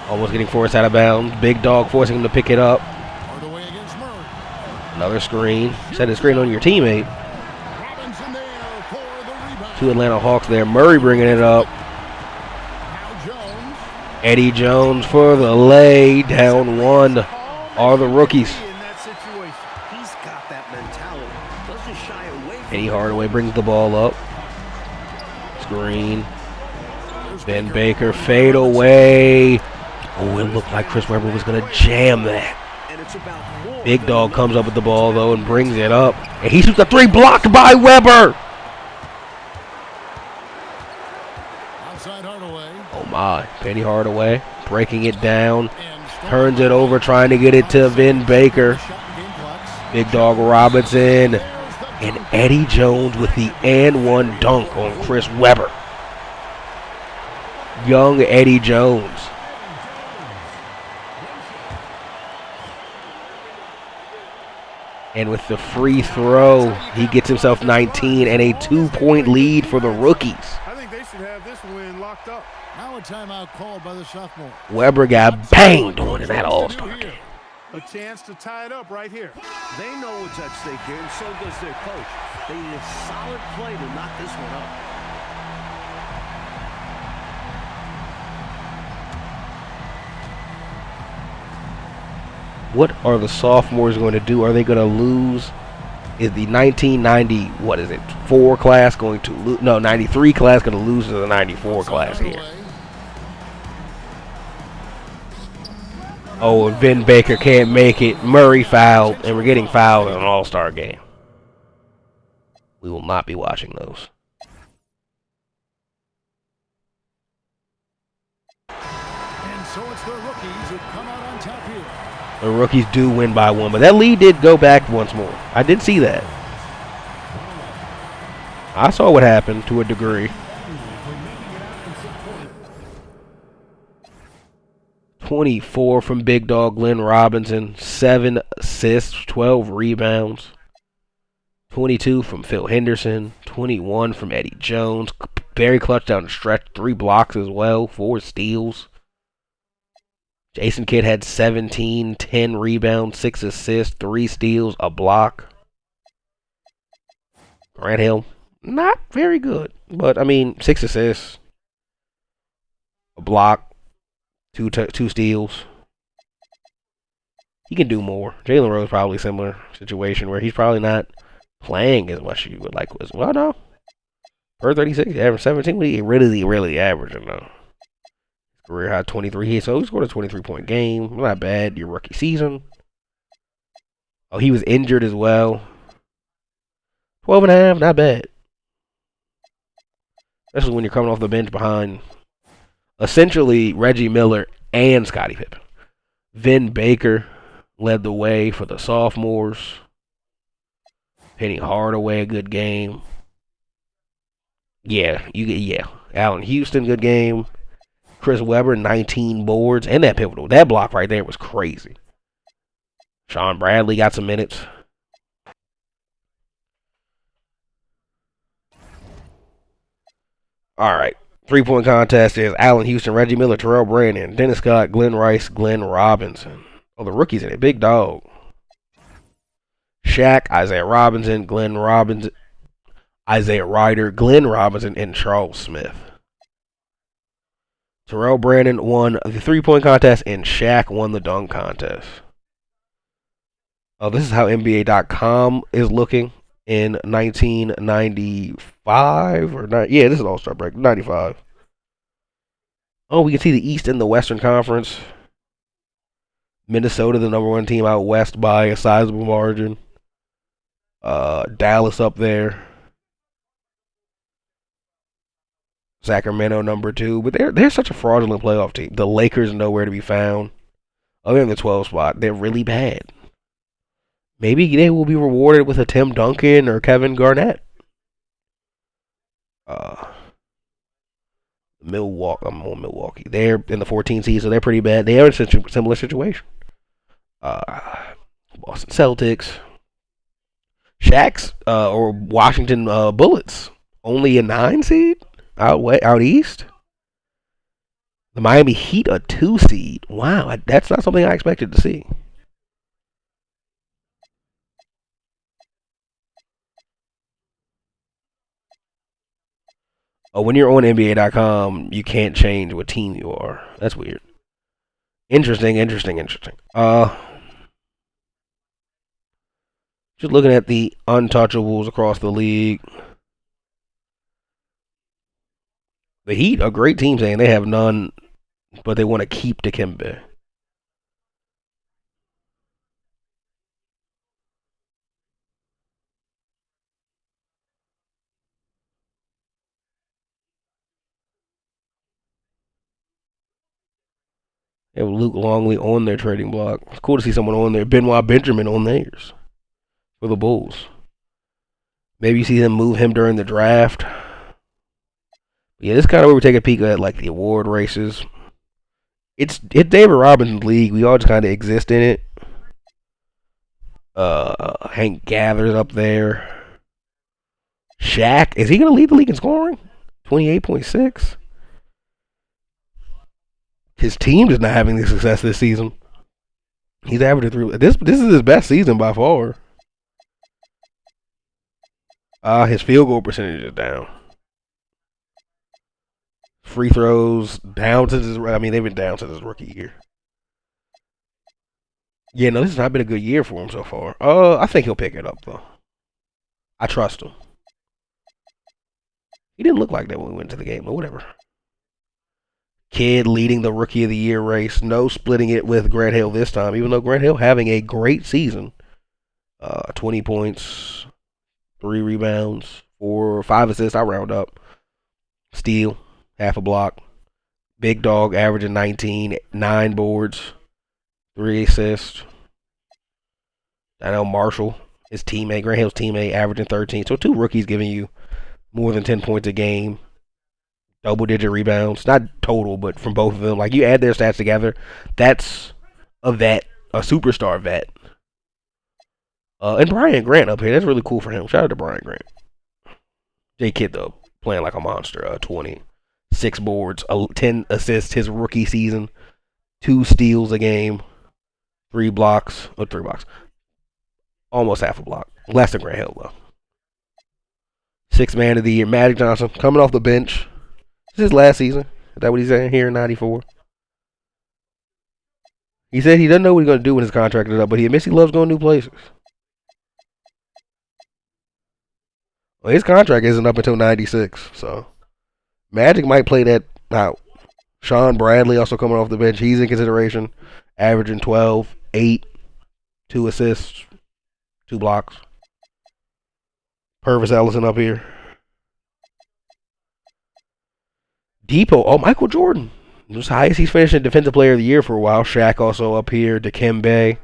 Almost getting forced out of bounds. Big dog forcing him to pick it up. Hardaway against Murray. Another screen. Set a screen on your teammate. Robinson there for the rebound. Two Atlanta Hawks there. Murray bringing it up. Now Jones. Eddie Jones for the lay. Down one. Are the rookies. In that situation. He's got that mentality. Doesn't shy away from Eddie it. Hardaway brings the ball up. Screen. There's Ben Baker fade away. Oh, it looked like Chris Webber was going to jam that. And it's about more Big than dog a comes up with the number. ball, though, and brings it up. And he shoots a three blocked by Weber. Outside Hardaway. Oh, my. Penny Hardaway breaking it down. And Turns it over, trying to get it to Vin Baker. shot and game clocks. Big dog Robinson. There's the And Eddie Jones with the and one dunk on Chris Webber. Young Eddie Jones. And with the free throw, he gets himself 19 and a 2-point lead for the rookies. I think they should have this win locked up. Now a timeout called by the sophomore. Weber got banged on in that All-Star game. A chance to tie it up right here. They know what's at stake here, and so does their coach. They need a solid play to knock this one up. What are the sophomores going to do? Are they going to lose? Is the 1990, what is it, 4 class going to lose? No, 93 class going to lose to the 94 class here. Oh, and Vin Baker can't make it. Murray fouled, and we're getting fouled in an All-Star game. We will not be watching those. And so it's the rookies who come out on top here. The rookies do win by 1, but that lead did go back once more. I did see that. I saw what happened to a degree. 24 from Big Dog Glenn Robinson, 7 assists, 12 rebounds. 22 from Phil Henderson, 21 from Eddie Jones. Very clutch down the stretch, 3 blocks as well, 4 steals. Jason Kidd had 17, 10 rebounds, 6 assists, 3 steals, a block. Grant Hill, not very good, but I mean, 6 assists, a block, 2 steals. He can do more. Jalen Rose probably similar situation where he's probably not playing as much as you would like. Well, no. Per 36, average 17. He really averaging though. Career high 23 hits, so he scored a 23-point game. Not bad. Your rookie season. Oh, he was injured as well. 12 and a half, not bad. Especially when you're coming off the bench behind essentially Reggie Miller and Scottie Pippen. Vin Baker led the way for the sophomores. Penny Hardaway, a good game. Yeah. Allen Houston, good game. Chris Webber, 19 boards. And that pivotal. That block right there was crazy. Sean Bradley got some minutes. All right. 3-point contest is Allen Houston, Reggie Miller, Terrell Brandon, Dennis Scott, Glenn Rice, Glenn Robinson. Oh, the rookies in it. Big dog. Shaq, Isaiah Robinson, Glenn Robinson, Isaiah Ryder, Glenn Robinson, and Charles Smith. Terrell Brandon won the 3-point contest, and Shaq won the dunk contest. Oh, this is how NBA.com is looking in 1995 or not? Yeah, this is All-Star break, 95. Oh, we can see the East and the Western Conference. Minnesota, the #1 team out west by a sizable margin. Dallas up there. Sacramento number 2, but they're such a fraudulent playoff team. The Lakers nowhere to be found. Other than the 12 spot, they're really bad. Maybe they will be rewarded with a Tim Duncan or Kevin Garnett. Milwaukee. I'm on Milwaukee. They're in the 14 seed, so they're pretty bad. They are in a similar situation. Boston Celtics. Shaq's or Washington Bullets. Only a 9 seed out east. The Miami Heat a 2 seed. Wow, that's not something I expected to see. Oh, when you're on NBA.com, you can't change what team you are. That's weird. Interesting. Just looking at the untouchables across the league. The Heat, a great team, saying they have none, but they want to keep Dikembe. They have Luke Longley on their trading block. It's cool to see someone on there. Benoit Benjamin on theirs for the Bulls. Maybe you see them move him during the draft. Yeah, this is kind of where we take a peek at like the award races. It's David Robinson's league. We all just kind of exist in it. Hank Gathers up there. Shaq, is he going to lead the league in scoring? 28.6. His team is not having the success this season. He's averaging 3. This is his best season by far. His field goal percentage is down. Free throws down to this. I mean, they've been down since his rookie year. Yeah, no, this has not been a good year for him so far. I think he'll pick it up though. I trust him. He didn't look like that when we went to the game, but whatever. Kidd leading the Rookie of the Year race. No splitting it with Grant Hill this time, even though Grant Hill having a great season. 20 points, 3 rebounds, 5 assists. I round up. Steal, half a block. Big Dog averaging 19, 9 boards, 3 assists. Donnell Marshall, his teammate, Grant Hill's teammate, averaging 13. So 2 rookies giving you more than 10 points a game. Double-digit rebounds. Not total, but from both of them. Like, you add their stats together, that's a vet, a superstar vet. And Brian Grant up here. That's really cool for him. Shout out to Brian Grant. J. Kidd, though, playing like a monster. 26 boards, 10 assists his rookie season, 2 steals a game, 3 blocks. Almost half a block. Less than Grant Hill, though. 6th man of the year, Magic Johnson, coming off the bench. This is his last season. Is that what he's saying here in 94? He said he doesn't know what he's going to do when his contract is up, but he admits he loves going new places. Well, his contract isn't up until 96, so Magic might play that out. Sean Bradley also coming off the bench. He's in consideration, averaging 12, 8, 2 assists, 2 blocks. Purvis Ellison up here. Depot, Michael Jordan. It was highest he's finishing Defensive Player of the Year for a while. Shaq also up here. Dikembe.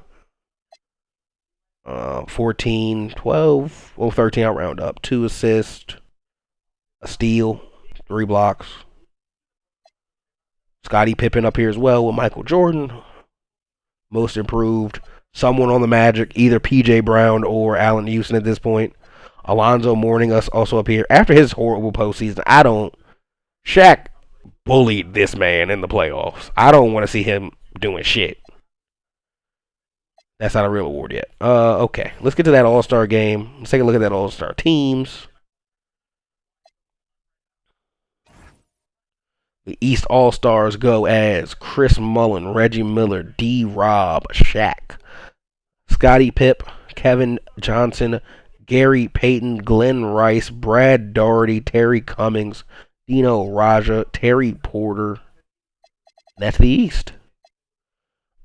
14, 12, 13, I'll round up. 2 assists, a steal, 3 blocks. Scottie Pippen up here as well with Michael Jordan. Most improved. Someone on the Magic, either P.J. Brown or Allen Houston at this point. Alonzo Mourning us also up here. After his horrible postseason, Shaq bullied this man in the playoffs. I don't want to see him doing shit. That's not a real award yet. Okay. Let's get to that All-Star game. Let's take a look at that All-Star teams. The East All-Stars go as Chris Mullin, Reggie Miller, D-Rob, Shaq, Scottie Pipp, Kevin Johnson, Gary Payton, Glenn Rice, Brad Daugherty, Terry Cummings, Dino Raja, Terry Porter. That's the East.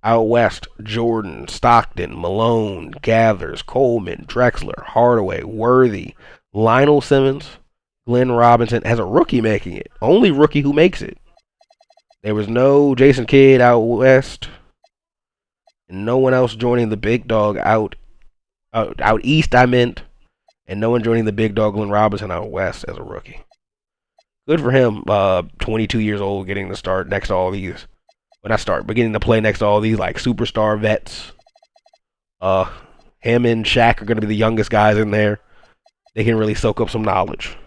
Out west, Jordan, Stockton, Malone, Gathers, Coleman, Drexler, Hardaway, Worthy, Lionel Simmons, Glenn Robinson has a rookie making it. Only rookie who makes it. There was no Jason Kidd out west, and no one else joining the big dog out east, I meant, and no one joining the big dog Glenn Robinson out west as a rookie. Good for him, 22 years old, getting to start next to all these. When I start beginning to play next to all these like superstar vets. Him and Shaq are going to be the youngest guys in there. They can really soak up some knowledge.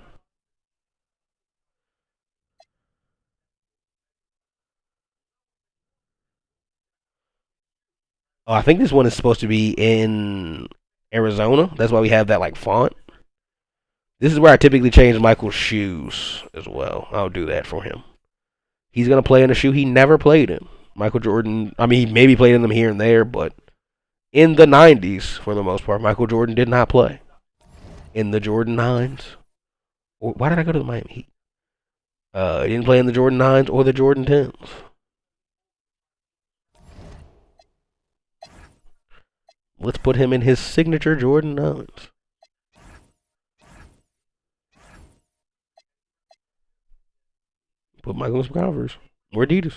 Oh, I think this one is supposed to be in Arizona. That's why we have that like font. This is where I typically change Michael's shoes as well. I'll do that for him. He's going to play in a shoe he never played in. Michael Jordan, I mean, he maybe played in them here and there, but in the 90s, for the most part, Michael Jordan did not play. In the Jordan 9s. Why did I go to the Miami Heat? He didn't play in the Jordan 9s or the Jordan 10s. Let's put him in his signature Jordan 9s. Put Michael in some Converse. Or Adidas.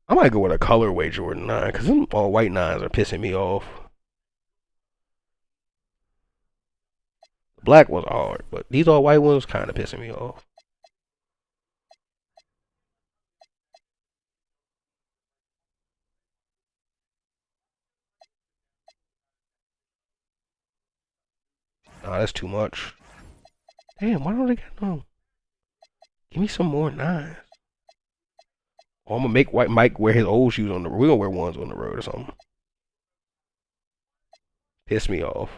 I might go with a colorway Jordan 9 because them all white 9s are pissing me off. The black ones are hard, but these all white ones kind of pissing me off. Nah, that's too much. Damn, why don't they get no? Give me some more 9s. Or I'm gonna make White Mike wear his old shoes on the road. We're gonna wear ones on the road or something. Piss me off.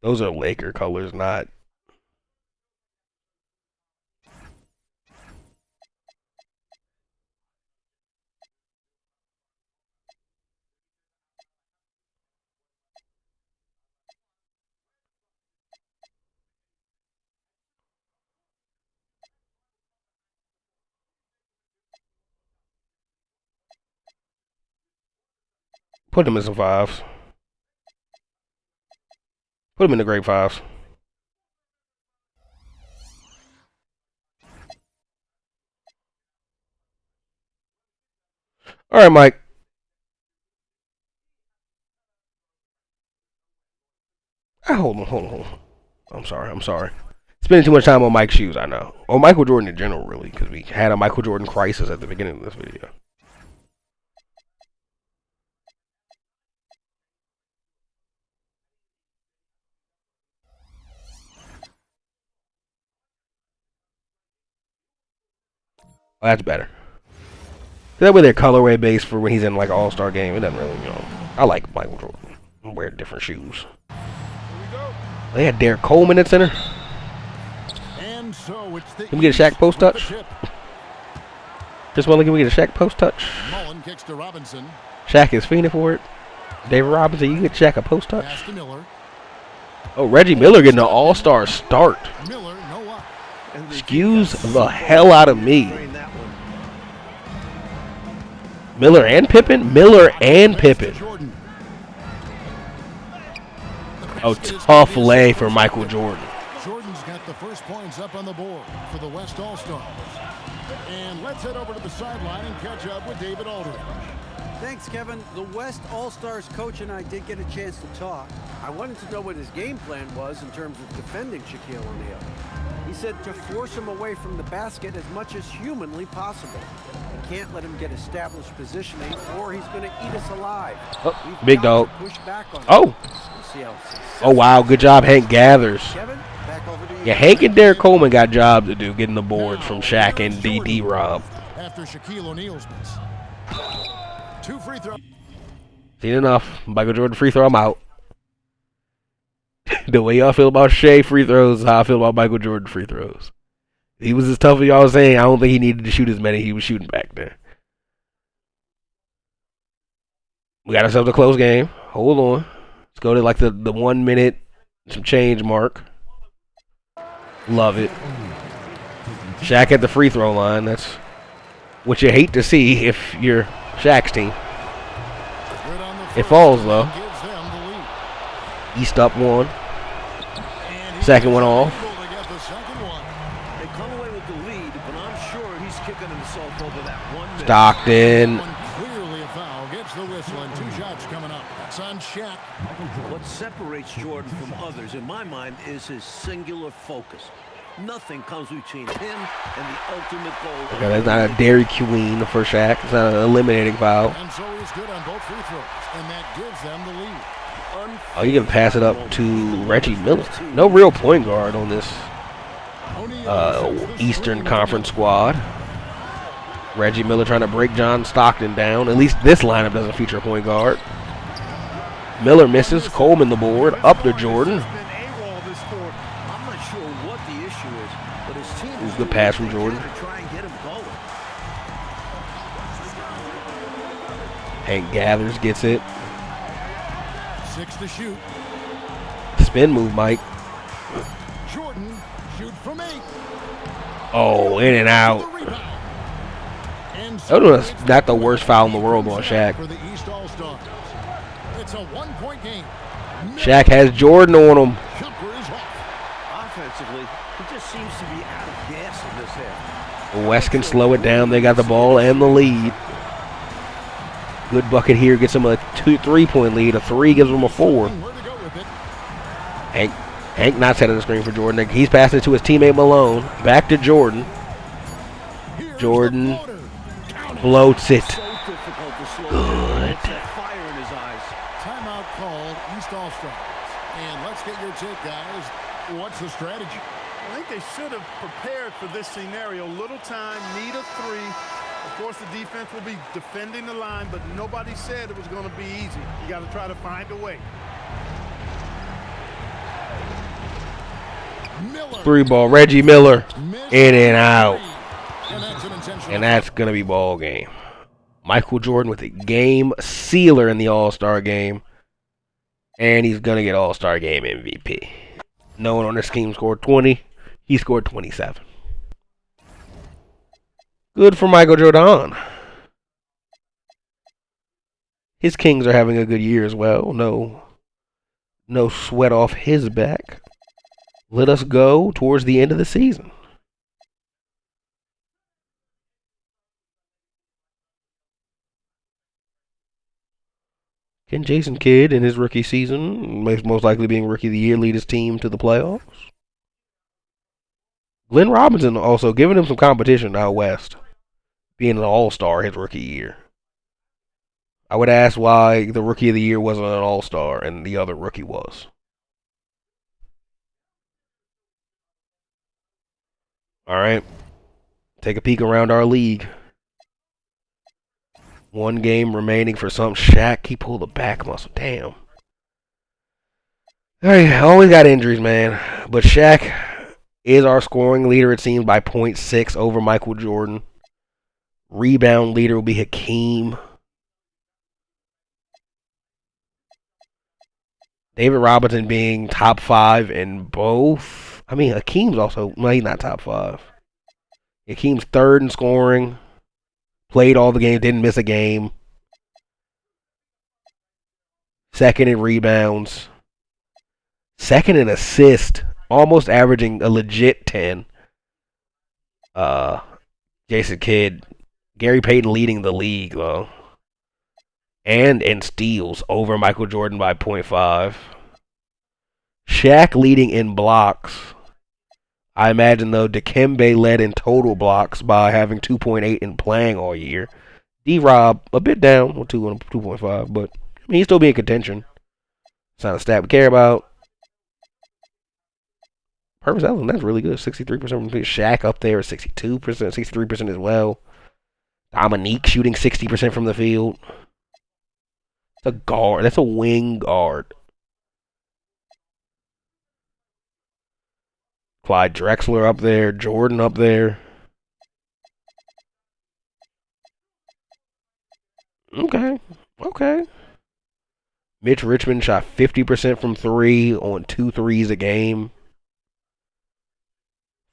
Those are Laker colors, not. Put them in some 5s. Put them in the grade 5s. All right, Mike. Hold on. I'm sorry. Spending too much time on Mike's shoes, I know. Or Michael Jordan in general, really, because we had a Michael Jordan crisis at the beginning of this video. Oh, that's better. That way they're colorway based for when he's in like an all-star game. It doesn't really, I like Michael Jordan. I wear different shoes. They had Derek Coleman at center. And so it's the Can we get a Shaq post touch? Just want to can we get a Shaq post touch? Mullen kicks to Robinson. Shaq is fiending for it. David Robinson, you get Shaq a post touch? Pass to Miller. Oh, Reggie Miller getting an all-star start. Miller, no up. Excuse the hell out of me. Miller and Pippen? Miller and Pippen. Jordan. Oh, tough lay for Michael Jordan. Jordan's got the first points up on the board for the West All-Stars. And let's head over to the sideline and catch up with David Aldridge. Thanks, Kevin. The West All-Stars coach and I did get a chance to talk. I wanted to know what his game plan was in terms of defending Shaquille O'Neal. He said to force him away from the basket as much as humanly possible. We can't let him get established positioning or he's going to eat us alive. Oh, big dog. Push back on Oh. Oh, wow. Good job, Hank Gathers. Kevin, back over to you. Yeah, Hank and Derek Coleman got jobs to do getting the boards from Shaq and D.D. Rob. After Shaquille O'Neal's miss. 2 free throws. Seen enough. Michael Jordan free throw, I'm out. The way y'all feel about Shea free throws is how I feel about Michael Jordan free throws. He was as tough as y'all was saying. I don't think he needed to shoot as many he was shooting back there. We got ourselves a close game. Hold on. Let's go to like the 1 minute, some change mark. Love it. Shaq at the free throw line. That's what you hate to see if you're Shaq's team. It falls though. East up one. Second one off. They come away with the lead, but I'm sure he's kicking himself over that 1 minute. Stockton. Clearly a foul. Gets the whistle and 2 shots coming up. That's on Shaq. What separates Jordan from others, in my mind, is his singular focus. Nothing comes between him and the ultimate goal. Okay, that's not a Dairy Queen for Shaq. It's not an eliminating foul. And so he's good on both free throws, and that gives them the lead. Oh, you can pass it up to Reggie Miller. No real point guard on this Eastern Conference squad. Reggie Miller trying to break John Stockton down. At least this lineup doesn't feature a point guard. Miller misses. Coleman the board. Up to Jordan. Good pass from Jordan. Hank Gathers gets it. 6 to shoot. Spin move, Mike. Jordan shoot from 8. Oh, in and out. That was not the worst foul in the world on Shaq. For the East All-Stars. It's a 1-point game. Shaq has Jordan on him. Jumper is off. Offensively, he just seems to be out of gas in this half. West can slow it down. They got the ball and the lead. Good bucket here. Gets him a 2-3-point lead. A 3 gives him a 4. Hank not setting the screen for Jordan. He's passing it to his teammate Malone. Back to Jordan. Jordan floats it. Good. Fire in his eyes. Timeout called, East All-Stars. And let's get your take, guys. What's the strategy? I think they should have prepared for this scenario. Little time, need a 3. Of course, the defense will be defending the line, but nobody said it was going to be easy. You got to try to find a way. Miller. 3 ball. Reggie Miller. In and out. And that's going to be ball game. Michael Jordan with a game sealer in the All-Star game. And he's going to get All-Star game MVP. No one on this team scored 20. He scored 27. Good for Michael Jordan. His Kings are having a good year as well. No sweat off his back. Let us go towards the end of the season. Can Jason Kidd in his rookie season, most likely being rookie of the year, lead his team to the playoffs? Glenn Robinson also giving him some competition out west, being an all-star his rookie year. I would ask why the rookie of the year wasn't an all-star and the other rookie was. All right, take a peek around our league. 1 game remaining for some Shaq. He pulled a back muscle. Damn. All right, always got injuries, man. But Shaq is our scoring leader, it seems, by 0.6 over Michael Jordan. Rebound leader will be Hakeem. David Robinson being top 5 in both. I mean, Hakeem's also, well, he's not top 5. Hakeem's 3rd in scoring. Played all the games, didn't miss a game. 2nd in rebounds. 2nd in assists, almost averaging a legit 10. Jason Kidd, Gary Payton leading the league, though. And in steals over Michael Jordan by 0.5. Shaq leading in blocks. I imagine, though, Dikembe led in total blocks by having 2.8 and playing all year. D-Rob, a bit down with 2.5, but I mean, he's still being contention. It's not a stat we care about. Purvis Allen, that's really good. 63% from Shaq up there, 62%, 63% as well. Dominique shooting 60% from the field. It's a guard. That's a wing guard. Clyde Drexler up there. Jordan up there. Okay. Mitch Richmond shot 50% from 3 on 2 threes a game.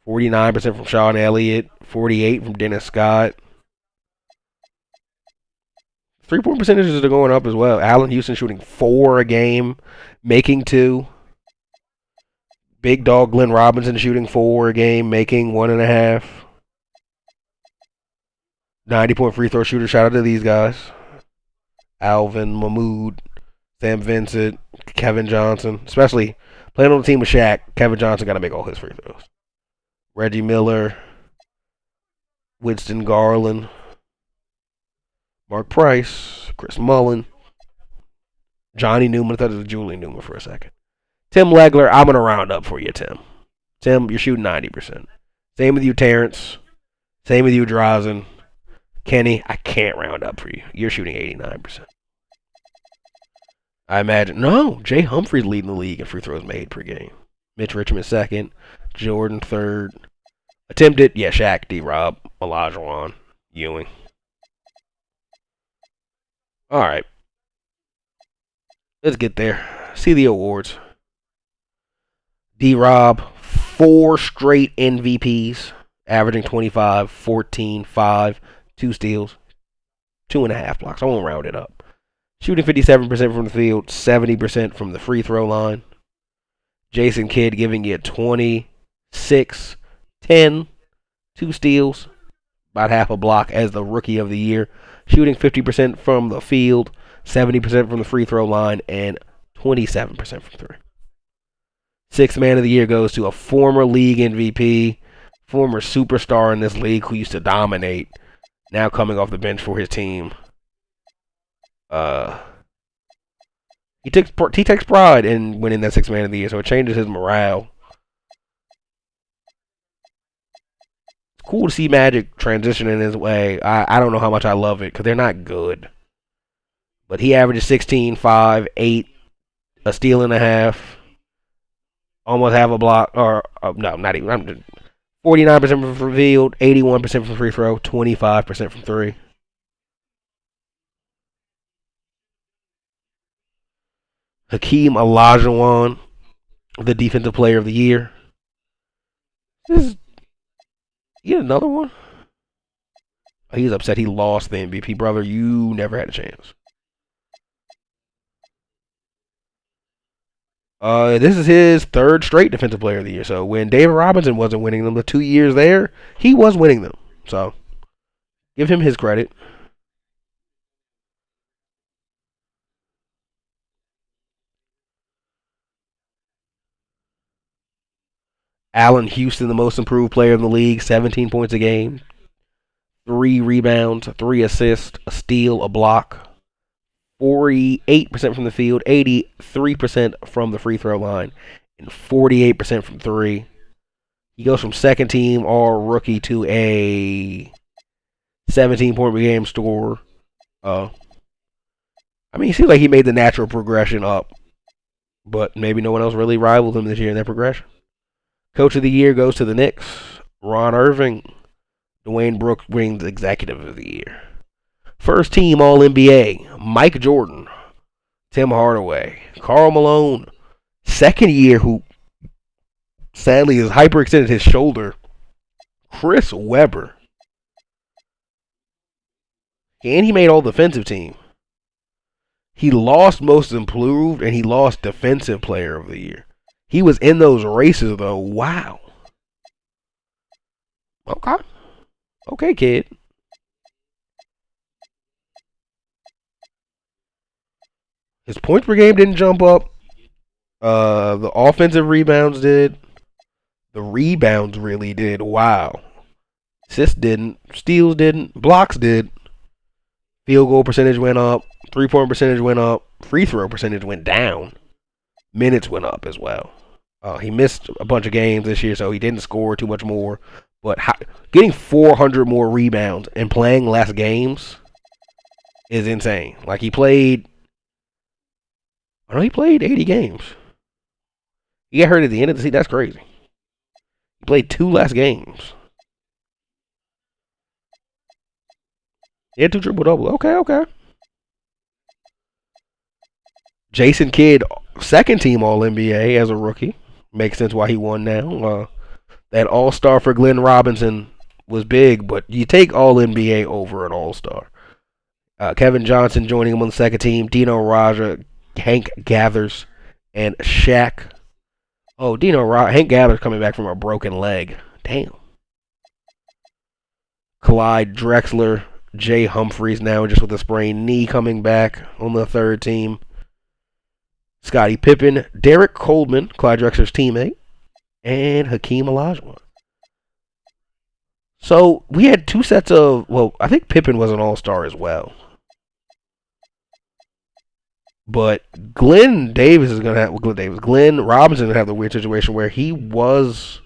49% from Sean Elliott. 48% from Dennis Scott. 3-point percentages are going up as well. Allen Houston shooting 4 a game, making 2. Big dog Glenn Robinson shooting 4 a game, making 1.5. 90-point free throw shooter. Shout out to these guys. Alvin, Mahmoud, Sam Vincent, Kevin Johnson. Especially playing on the team with Shaq, Kevin Johnson got to make all his free throws. Reggie Miller, Winston Garland, Mark Price, Chris Mullen, Johnny Newman. I thought it was Julie Newman for a second. Tim Legler, I'm going to round up for you, Tim. Tim, you're shooting 90%. Same with you, Terrence. Same with you, Drazen. Kenny, I can't round up for you. You're shooting 89%. I imagine. No, Jay Humphrey's leading the league in free throws made per game. Mitch Richmond second. Jordan third. Attempted, yeah, Shaq, D-Rob, Olajuwon, Ewing. All right. Let's get there. See the awards. D-Rob, 4 straight MVPs, averaging 25, 14, 5, 2 steals, 2.5 blocks. I won't round it up. Shooting 57% from the field, 70% from the free throw line. Jason Kidd giving you 26, 10, 2 steals, about half a block as the rookie of the year. Shooting 50% from the field, 70% from the free throw line, and 27% from 3. Sixth man of the year goes to a former league MVP, former superstar in this league who used to dominate, now coming off the bench for his team. He takes pride in winning that sixth man of the year, so it changes his morale. It's cool to see Magic transitioning his way. I don't know how much I love it because they're not good. But he averages 16, 5, 8, a steal and a half, almost half a block, or no, not even. I'm just 49% from field, 81% from free throw, 25% from 3. Hakeem Olajuwon, the defensive player of the year. You get another one? Oh, he's upset he lost the MVP. Brother, you never had a chance. This is his 3rd straight defensive player of the year. So when David Robinson wasn't winning them the 2 years there, he was winning them. So give him his credit. Allen Houston, the most improved player in the league, 17 points a game, 3 rebounds, 3 assists, a steal, a block, 48% from the field, 83% from the free throw line, and 48% from 3. He goes from second team all rookie to a 17-point per game scorer. I mean, it seems like he made the natural progression up, but maybe no one else really rivaled him this year in that progression. Coach of the year goes to the Knicks. Ron Irving. Dwayne Brooks wins Executive of the Year. First team All-NBA. Mike Jordan. Tim Hardaway. Karl Malone. Second year who sadly has hyperextended his shoulder. Chris Webber. And he made all defensive team. He lost most improved and he lost defensive player of the year. He was in those races, though. Wow. Okay. Okay, kid. His points per game didn't jump up. The offensive rebounds did. The rebounds really did. Wow. Assists didn't. Steals didn't. Blocks did. Field goal percentage went up. 3-point percentage went up. Free throw percentage went down. Minutes went up as well. He missed a bunch of games this year, so he didn't score too much more. But getting 400 more rebounds and playing less games is insane. Like he played 80 games. He got hurt at the end of the season. That's crazy. played 2 less games. He had 2 triple-double. Okay. Jason Kidd, second team All-NBA as a rookie. Makes sense why he won now. That All-Star for Glenn Robinson was big, but you take All-NBA over an All-Star. Kevin Johnson joining him on the second team. Dino Raja, Hank Gathers, and Shaq. Oh, Hank Gathers coming back from a broken leg. Damn. Clyde Drexler, Jay Humphreys now just with a sprained knee coming back on the third team. Scottie Pippen, Derek Coleman, Clyde Drexler's teammate, and Hakeem Olajuwon. So we had 2 sets of, well, I think Pippen was an all-star as well. But Glenn Robinson is going to have the weird situation where he was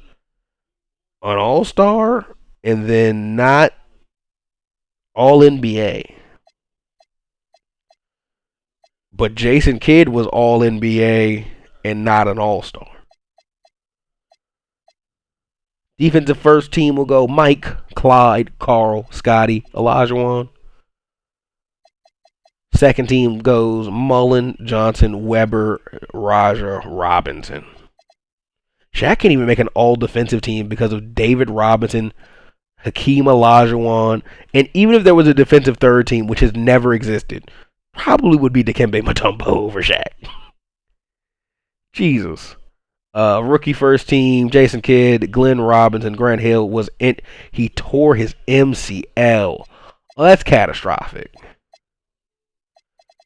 an all-star and then not all-NBA. But Jason Kidd was all-NBA and not an all-star. Defensive first team will go Mike, Clyde, Carl, Scotty, Olajuwon. Second team goes Mullen, Johnson, Weber, Raja, Robinson. Shaq can't even make an all-defensive team because of David Robinson, Hakeem Olajuwon, and even if there was a defensive third team, which has never existed, probably would be Dikembe Mutombo over Shaq. Jesus. Rookie first team, Jason Kidd, Glenn Robinson, Grant Hill he tore his MCL. Well, that's catastrophic.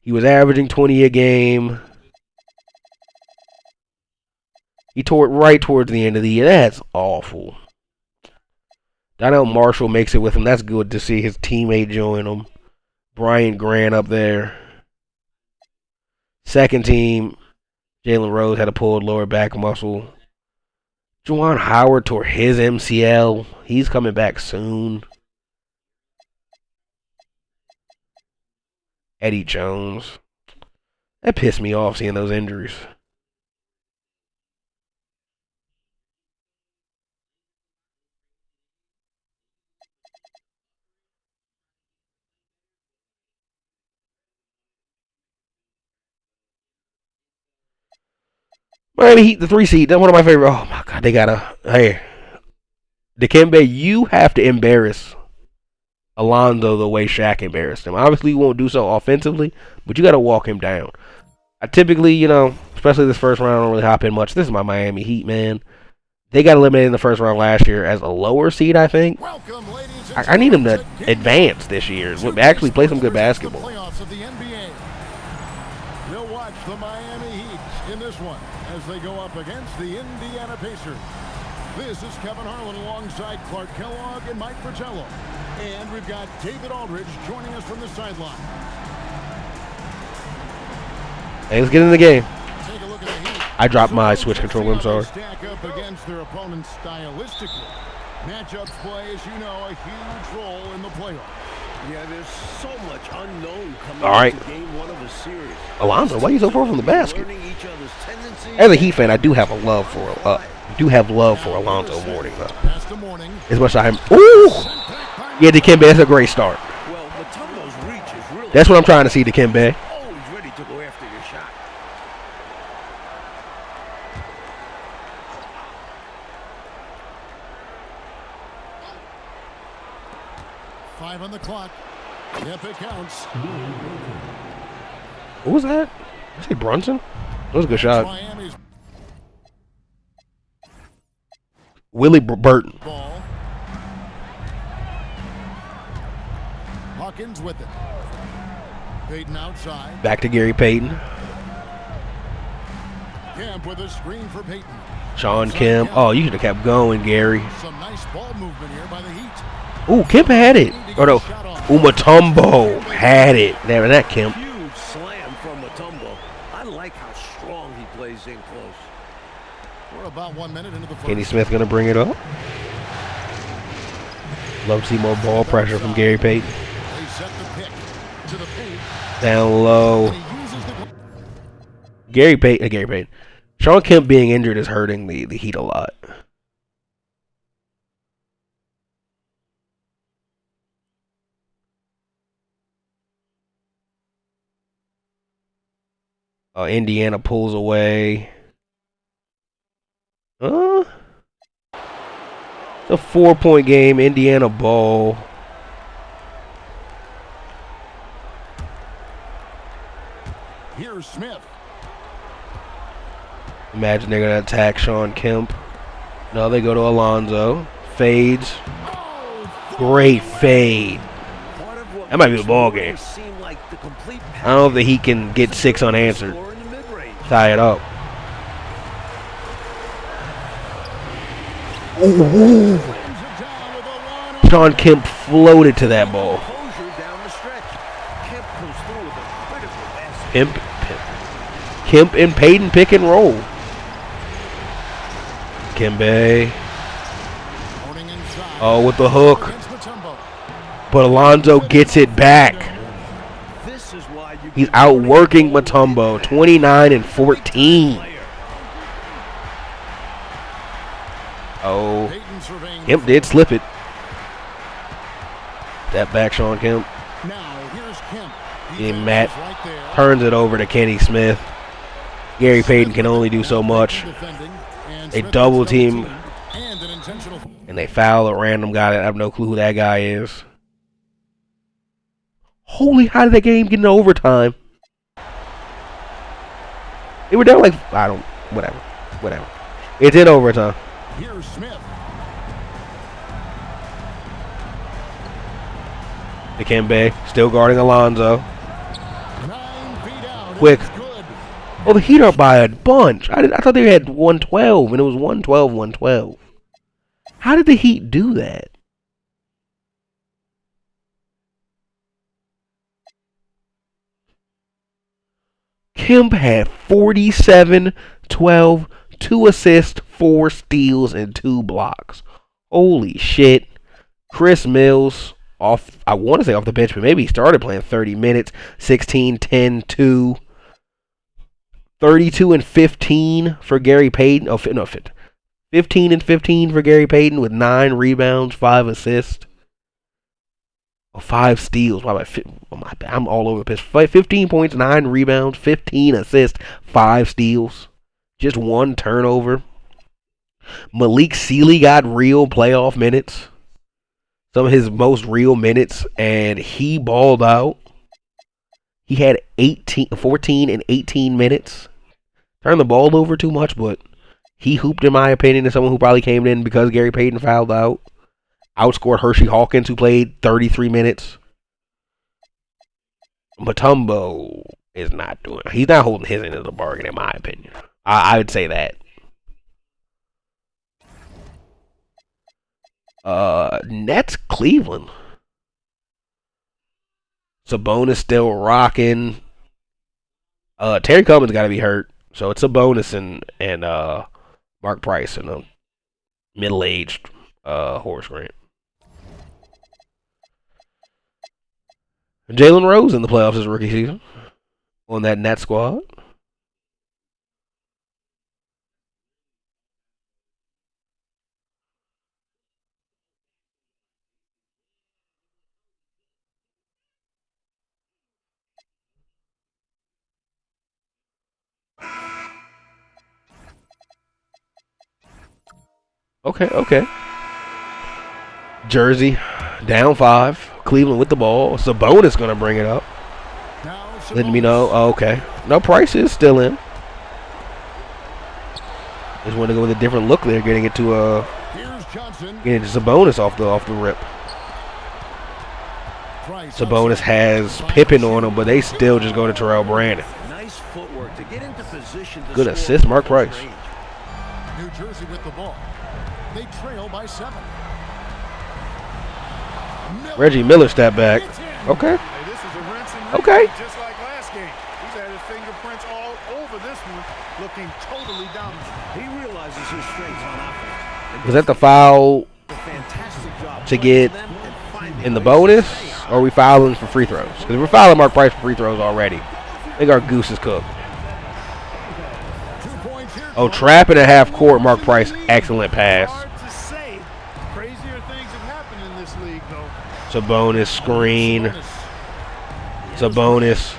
He was averaging 20 a game. He tore it right towards the end of the year. That's awful. Donnell Marshall makes it with him. That's good to see his teammate join him. Brian Grant up there. Second team, Jalen Rose had a pulled lower back muscle. Juwan Howard tore his MCL. He's coming back soon. Eddie Jones. That pissed me off seeing those injuries. Miami Heat, the 3 seed. That's one of my favorite. Oh my God, they gotta. Hey, Dikembe, you have to embarrass Alonzo the way Shaq embarrassed him. Obviously, you won't do so offensively, but you got to walk him down. I typically, especially this first round, I don't really hop in much. This is my Miami Heat, man. They got eliminated in the first round last year as a lower seed, I think. I need them to advance this year. Actually play some good basketball. We'll watch the Miami Heat in this one as they go up against the Indiana Pacers. This is Kevin Harlan alongside Clark Kellogg and Mike Fratello. And we've got David Aldridge joining us from the sideline. Hey, let's get in the game. Take a look at the Heat. I dropped my Switch controller, I'm sorry. Stack up against their opponents stylistically. Matchups play, as you know, a huge role in the playoffs. Yeah, there's so much unknown coming into game 1 of a series. Alonzo, why are you so far from the basket? As a Heat fan, I do have love for Alonzo Mourning, though. As much as I'm. Ooh! Yeah, Dikembe, that's a great start. Well, Mutombo's reach is really. That's what I'm trying to see, Dikembe. Always ready to go after your shot. Five on the clock. Yep, it counts. What was that? Did I say Brunson? That was a good shot. Miami's Willie Burton. ball. Hawkins with it. Payton outside. Back to Gary Payton. Kemp with a screen for Payton. Sean Kemp. Oh, you should have kept going, Gary. Some nice ball movement here by the Heat. Ooh, Kemp had it. Oh, no. Mutombo had it. There, that Kemp. Huge slam from Mutombo. I like how strong he plays in close. We're about 1 minute into the first. Kenny Smith going to bring it up. Love to see more ball pressure from Gary Payton. They set the pick to the paint. Down low. And he uses the Gary Payton. Sean Kemp being injured is hurting the Heat a lot. Indiana pulls away. It's a 4-point game. Indiana ball. Here's Smith. Imagine they're going to attack Sean Kemp. No, they go to Alonzo. Fades. Great fade. That might be the ball game. I don't know if the Heat can get 6 unanswered. Tie it up. Ooh. Sean Kemp floated to that ball. Kemp and Payton pick and roll. Kembe. Oh, with the hook. But Alonzo gets it back. He's outworking Mutombo. 29 and 14. Oh, Kemp did slip it. That back, Sean Kemp. And Matt turns it over to Kenny Smith. Gary Payton can only do so much. They double team. And they foul a random guy that I have no clue who that guy is. Holy, how did that game get into overtime? They were down like, whatever. It's in overtime. Here's Smith. Dikembe still guarding Alonzo. Quick. Oh, the Heat are by a bunch. I thought they had 112, and it was 112. How did the Heat do that? Kemp had 47, 12, 2 assists, 4 steals, and 2 blocks. Holy shit. Chris Mills, off, I want to say off the bench, but maybe he started playing 30 minutes. 16, 10, 2. 32 and 15 for Gary Payton. 15 and 15 for Gary Payton with 9 rebounds, 5 assists. 5 steals. I'm all over the place. 15 points, 9 rebounds, 15 assists, 5 steals. Just 1 turnover. Malik Sealy got real playoff minutes. Some of his most real minutes, and he balled out. He had 14 and 18 minutes. Turned the ball over too much, but he hooped, in my opinion, as someone who probably came in because Gary Payton fouled out. Outscored Hershey Hawkins, who played 33 minutes. Mutombo is not doing it. He's not holding his end of the bargain, in my opinion. I would say that. Nets Cleveland. Sabonis still rocking. Terry Cummins got to be hurt, so it's Sabonis and Mark Price and a middle-aged Horace Grant. Jalen Rose in the playoffs his rookie season on that Nets squad. Okay. Jersey down 5. Cleveland with the ball. Sabonis going to bring it up. Letting me know. Oh, okay. No, Price is still in. Just want to go with a different look there, getting it to Sabonis off the rip. Sabonis has Pippen on him, but they still just go to Terrell Brandon. Nice footwork to get into position. Good assist, Mark Price. New Jersey with the ball. They trail by 7. Reggie Miller step back. Okay. Hey, this is a rinse and Okay. repeat, just like last game. He's had his fingerprints all over this one, looking totally dominant. He realizes his strengths on offense. Was that the foul Fantastic job to get in the bonus, or are we fouling for free throws? Because we're fouling Mark Price for free throws already. I think our goose is cooked. Oh, trapping at half court, Mark Price, excellent pass. Hard to say. Crazier things have happened in this league, though. Sabonis screen. Sabonis.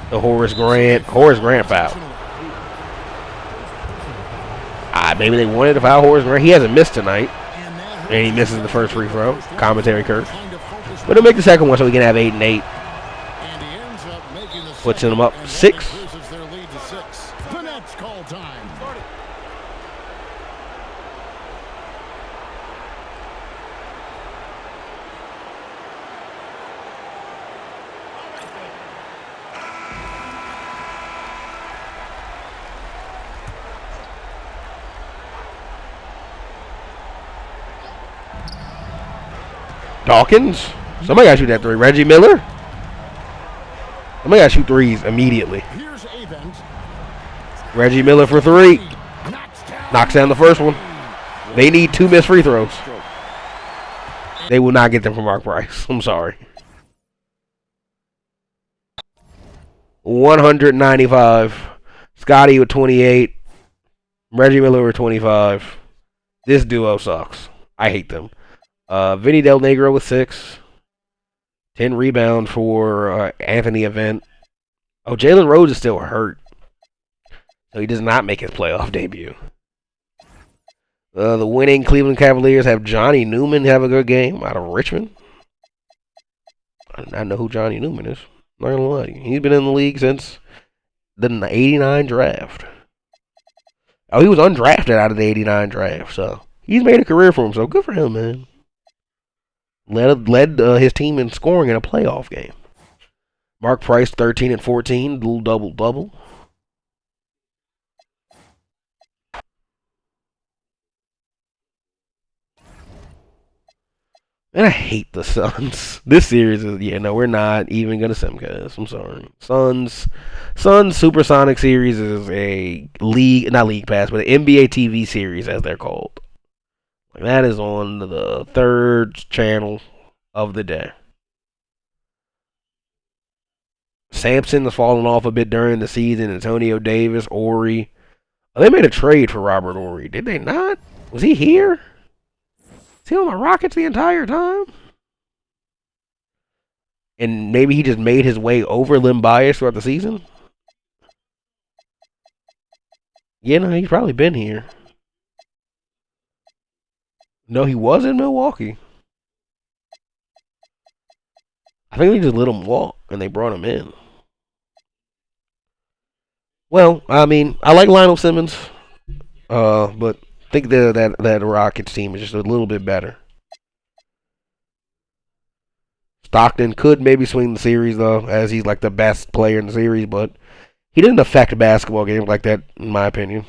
The Horace Grant foul. Maybe they wanted to foul Horace Grant. He hasn't missed tonight. And he misses the first free throw. Commentary curse. But he'll make the second one so we can have 8 and 8. Puts him up 6. The Nets call time. Dawkins. Somebody got to shoot that 3. Reggie Miller. Somebody got to shoot 3s immediately. Here's Avent. Reggie Miller for 3. Knocks down the first one. They need 2 missed free throws. They will not get them from Mark Price. I'm sorry. 195. Scotty with 28. Reggie Miller with 25. This duo sucks. I hate them. Vinny Del Negro with 6. 10 rebounds for Anthony Event. Oh, Jalen Rose is still hurt. So he does not make his playoff debut. The winning Cleveland Cavaliers have Johnny Newman have a good game out of Richmond. I do not know who Johnny Newman is. I'm not going to lie to you. He's been in the league since the 89 draft. Oh, he was undrafted out of the 89 draft. So he's made a career for him. So good for him, man. Led his team in scoring in a playoff game. Mark Price, 13 and 14, little double-double. And I hate the Suns. This series is, we're not even going to simcast. I'm sorry. Suns Supersonic Series is a not league pass, but an NBA TV series, as they're called. That is on the 3rd channel of the day. Sampson has fallen off a bit during the season. Antonio Davis, Ori. Oh, they made a trade for Robert Ori. Did they not? Was he here? Is he on the Rockets the entire time? And maybe he just made his way over Lim Bias throughout the season? He's probably been here. No, he was in Milwaukee. I think they just let him walk, and they brought him in. Well, I mean, I like Lionel Simmons, but I think that Rockets team is just a little bit better. Stockton could maybe swing the series, though, as he's like the best player in the series, but he didn't affect basketball games like that, in my opinion.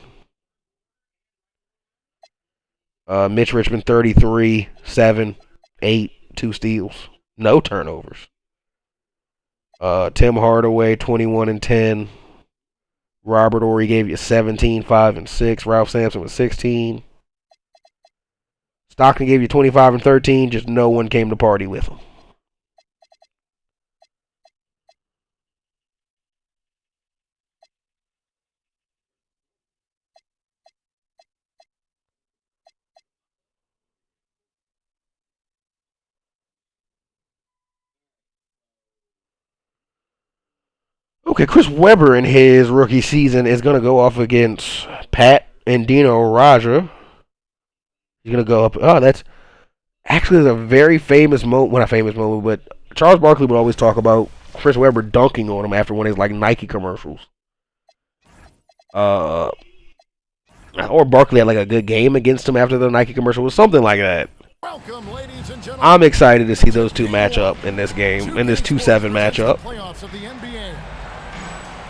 Mitch Richmond, 33, 7, 8, 2 steals. No turnovers. Tim Hardaway, 21 and 10. Robert Horry gave you 17, 5, and 6. Ralph Sampson with 16. Stockton gave you 25 and 13. Just no one came to party with him. Okay, Chris Webber in his rookie season is going to go off against Pat and Dino Raja. He's going to go up. Oh, that's actually a very famous moment. Well, not famous moment, but Charles Barkley would always talk about Chris Webber dunking on him after one of his like Nike commercials. Or Barkley had like a good game against him after the Nike commercial. It was something like that. Welcome, ladies and gentlemen. I'm excited to see those two match up in this game, in this 2-7 matchup. Playoffs of the NBA.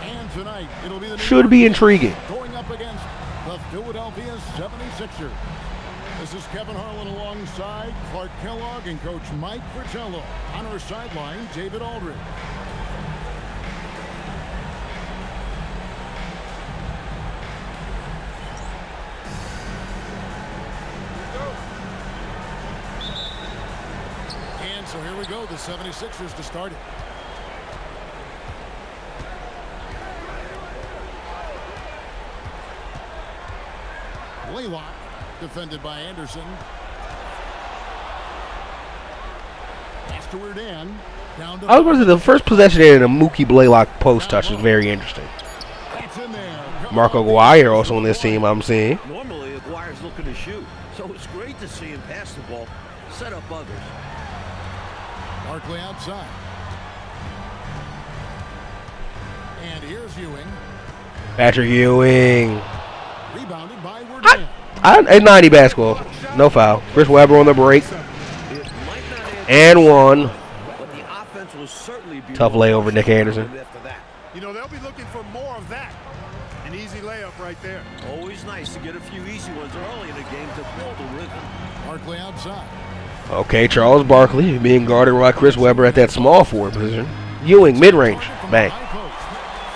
And tonight, it'll be the Should be intriguing. going up against the Philadelphia 76ers. This is Kevin Harlan alongside Clark Kellogg and Coach Mike Fratello. On our sideline, David Aldridge. And so here we go, the 76ers to start it. Laylock, defended by Anderson. Pass toward Dan. Down to I was going to say the first possession in a Mookie Blaylock post touch is very interesting. That's in there. Marco Aguirre also on this team, I'm seeing. Normally, Aguirre's looking to shoot, so it's great to see him pass the ball, set up others. Barkley outside. And here's Ewing. Patrick Ewing. Rebounded by Wardell. At 90 basketball. No foul. Chris Webber on the break. It might not answer, And one. but the offense will certainly be Tough more layover, Nick Anderson. after that. You know, they'll be looking for more of that. An easy layup right there. Always nice to get a few easy ones early in the game to build a rhythm. Barkley outside. Okay, Charles Barkley being guarded by Chris Webber at that small forward position. Ewing, mid-range. Bang. High post.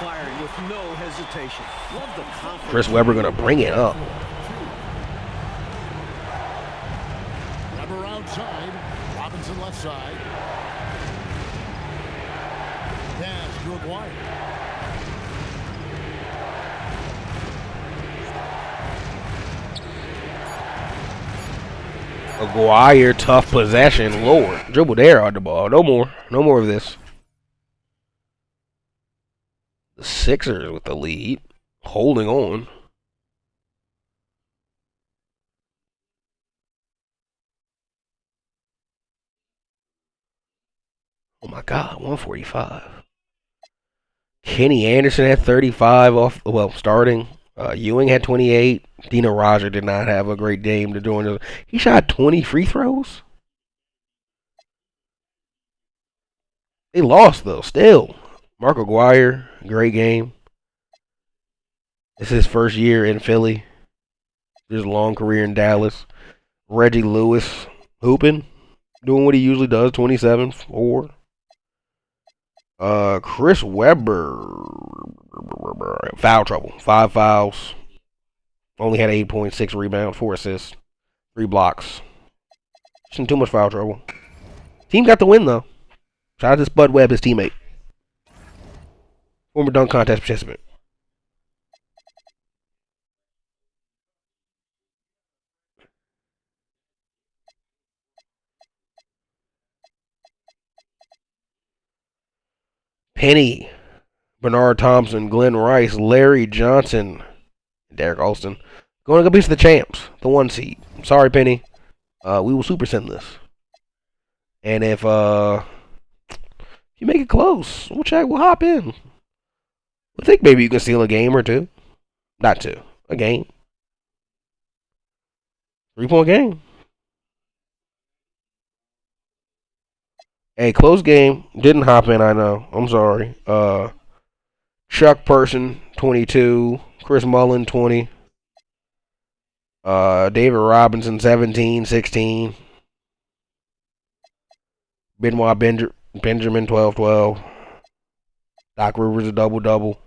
Firing with no hesitation. Love the confidence. Chris Webber going to bring it up. Webber outside. Robinson left side. Pass to Aguirre. Aguirre, tough possession. Lord. Dribble there on the ball. No more. No more of this. The Sixers with the lead. Holding on. Oh my God, 145. Kenny Anderson had 35 off, well, starting. Ewing had 28. Dina Roger did not have a great game to join us. He shot 20 free throws. They lost though, still. Mark Aguirre, great game. This is his first year in Philly. His long career in Dallas. Reggie Lewis hooping, doing what he usually does, 27-4. Chris Webber, foul trouble, 5 fouls. Only had 8.6 rebounds, 4 assists, 3 blocks. Just in too much foul trouble. Team got the win though. Shout out to Spud Webb, his teammate. Former dunk contest participant. Penny, Bernard Thompson, Glenn Rice, Larry Johnson, Derek Alston. Going to go beat the champs, the 1 seed. Sorry, Penny. We will super send this. And if you make it close, we'll hop in. We think maybe you can steal a game or two. Not two. A game. 3-point game. Hey, close game. Didn't hop in, I know. I'm sorry. Chuck Person, 22. Chris Mullen, 20. David Robinson, 17, 16. Benoit Benjamin, 12. Doc Rivers, a double-double.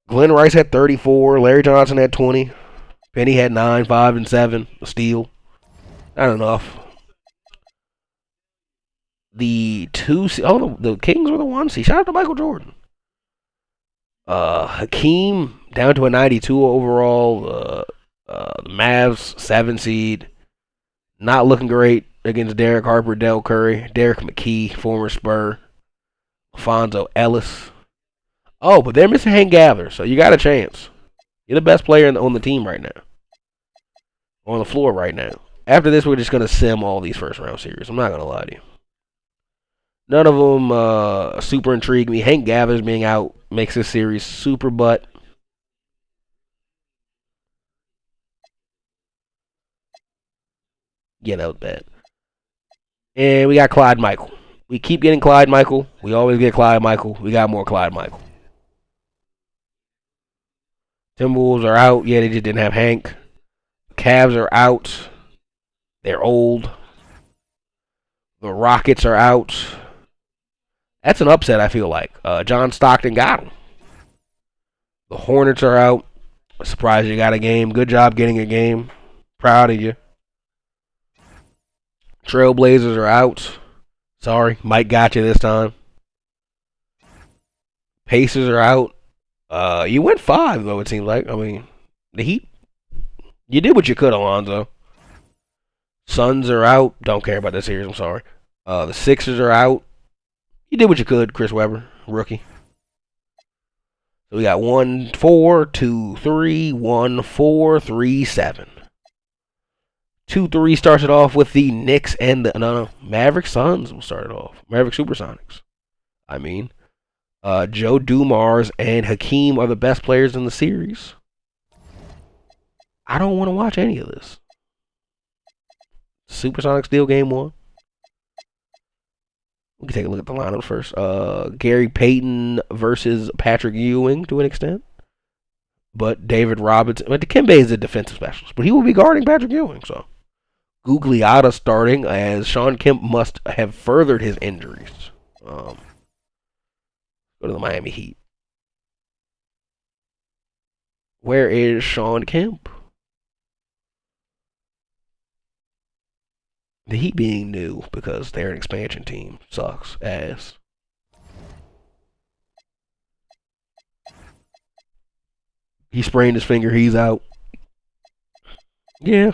Glenn Rice had 34. Larry Johnson had 20. Penny had 9, 5, and 7. A steal. Not enough. The Kings were the 1 seed. Shout out to Michael Jordan. Hakeem down to a 92 overall. The Mavs 7 seed. Not looking great against Derek Harper, Del Curry, Derek McKee, former Spur, Alfonso Ellis. Oh, but they're missing Hank Gather, so you got a chance. You're the best player on the team right now. On the floor right now. After this, we're just going to sim all these first round series. I'm not going to lie to you. None of them super intrigue me. Hank Gathers being out makes this series super butt. Yeah, that was bad. And we got Clyde Michael. We keep getting Clyde Michael. We always get Clyde Michael. We got more Clyde Michael. Timberwolves are out. Yeah, they just didn't have Hank. Cavs are out. They're old. The Rockets are out. That's an upset, I feel like. John Stockton got him. The Hornets are out. Surprised you got a game. Good job getting a game. Proud of you. Trailblazers are out. Sorry, Mike got you this time. Pacers are out. You went 5, though, it seems like. I mean, the Heat. You did what you could, Alonzo. Suns are out. Don't care about this series, I'm sorry. The Sixers are out. You did what you could, Chris Webber, rookie. So we got 1-4, 2-3, 1-4, 3-7. 2-3 starts it off with the Knicks and the Maverick Suns will start it off. Maverick Supersonics. Joe Dumars and Hakeem are the best players in the series. I don't want to watch any of this. Supersonics steal game 1. We can take a look at the lineups first. Gary Payton versus Patrick Ewing to an extent. But David Robinson. But Dikembe is a defensive specialist. But he will be guarding Patrick Ewing. So Gugliotta starting as Sean Kemp must have furthered his injuries. Go to the Miami Heat. Where is Sean Kemp? The Heat being new because they're an expansion team sucks ass. He sprained his finger. He's out. Yeah.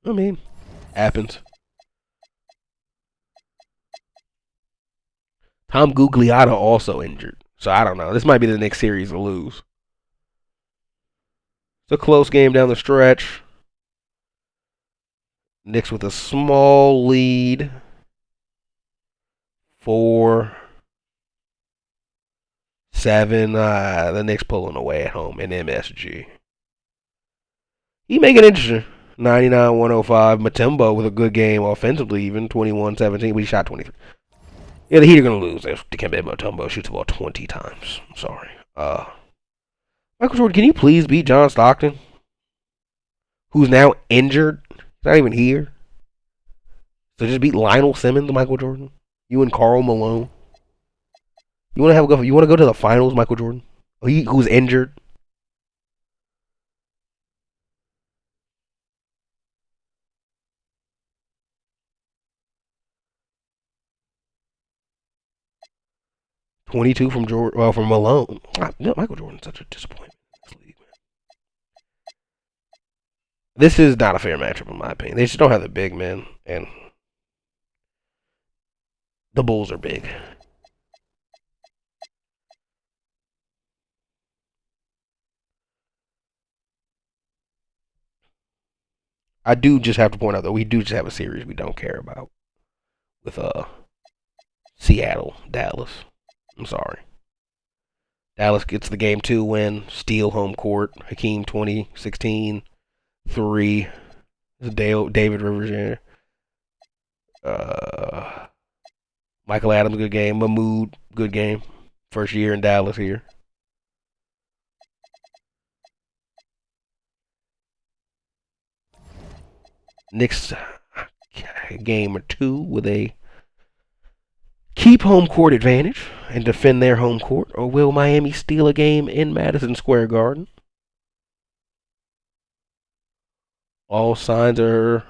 I mean, happens. Tom Gugliotta also injured. So I don't know. This might be the next series to lose. It's a close game down the stretch. Knicks with a small lead. 4-7. The Knicks pulling away at home in MSG. He make it interesting. 99-105. Mutombo with a good game offensively, even 21-17. But he shot 23. Yeah, the Heat are going to lose if Dikembe Mutombo shoots the ball 20 times. I'm sorry. Michael Jordan, can you please beat John Stockton? Who's now injured? He's not even here. So just beat Lionel Simmons, Michael Jordan? You and Karl Malone? You want to go to the finals, Michael Jordan? Who's injured? .22 from Malone. Michael Jordan's such a disappointment in this league, man. This is not a fair matchup in my opinion. They just don't have the big men, and the Bulls are big. I do just have to point out that we do just have a series we don't care about with Seattle, Dallas. I'm sorry. Dallas gets the game 2 win. Steal home court. Hakeem 20-16. 3. David Rivers. Michael Adams, good game. Mahmoud, good game. First year in Dallas here. Knicks game 2 with a keep home court advantage and defend their home court, or will Miami steal a game in Madison Square Garden? All signs are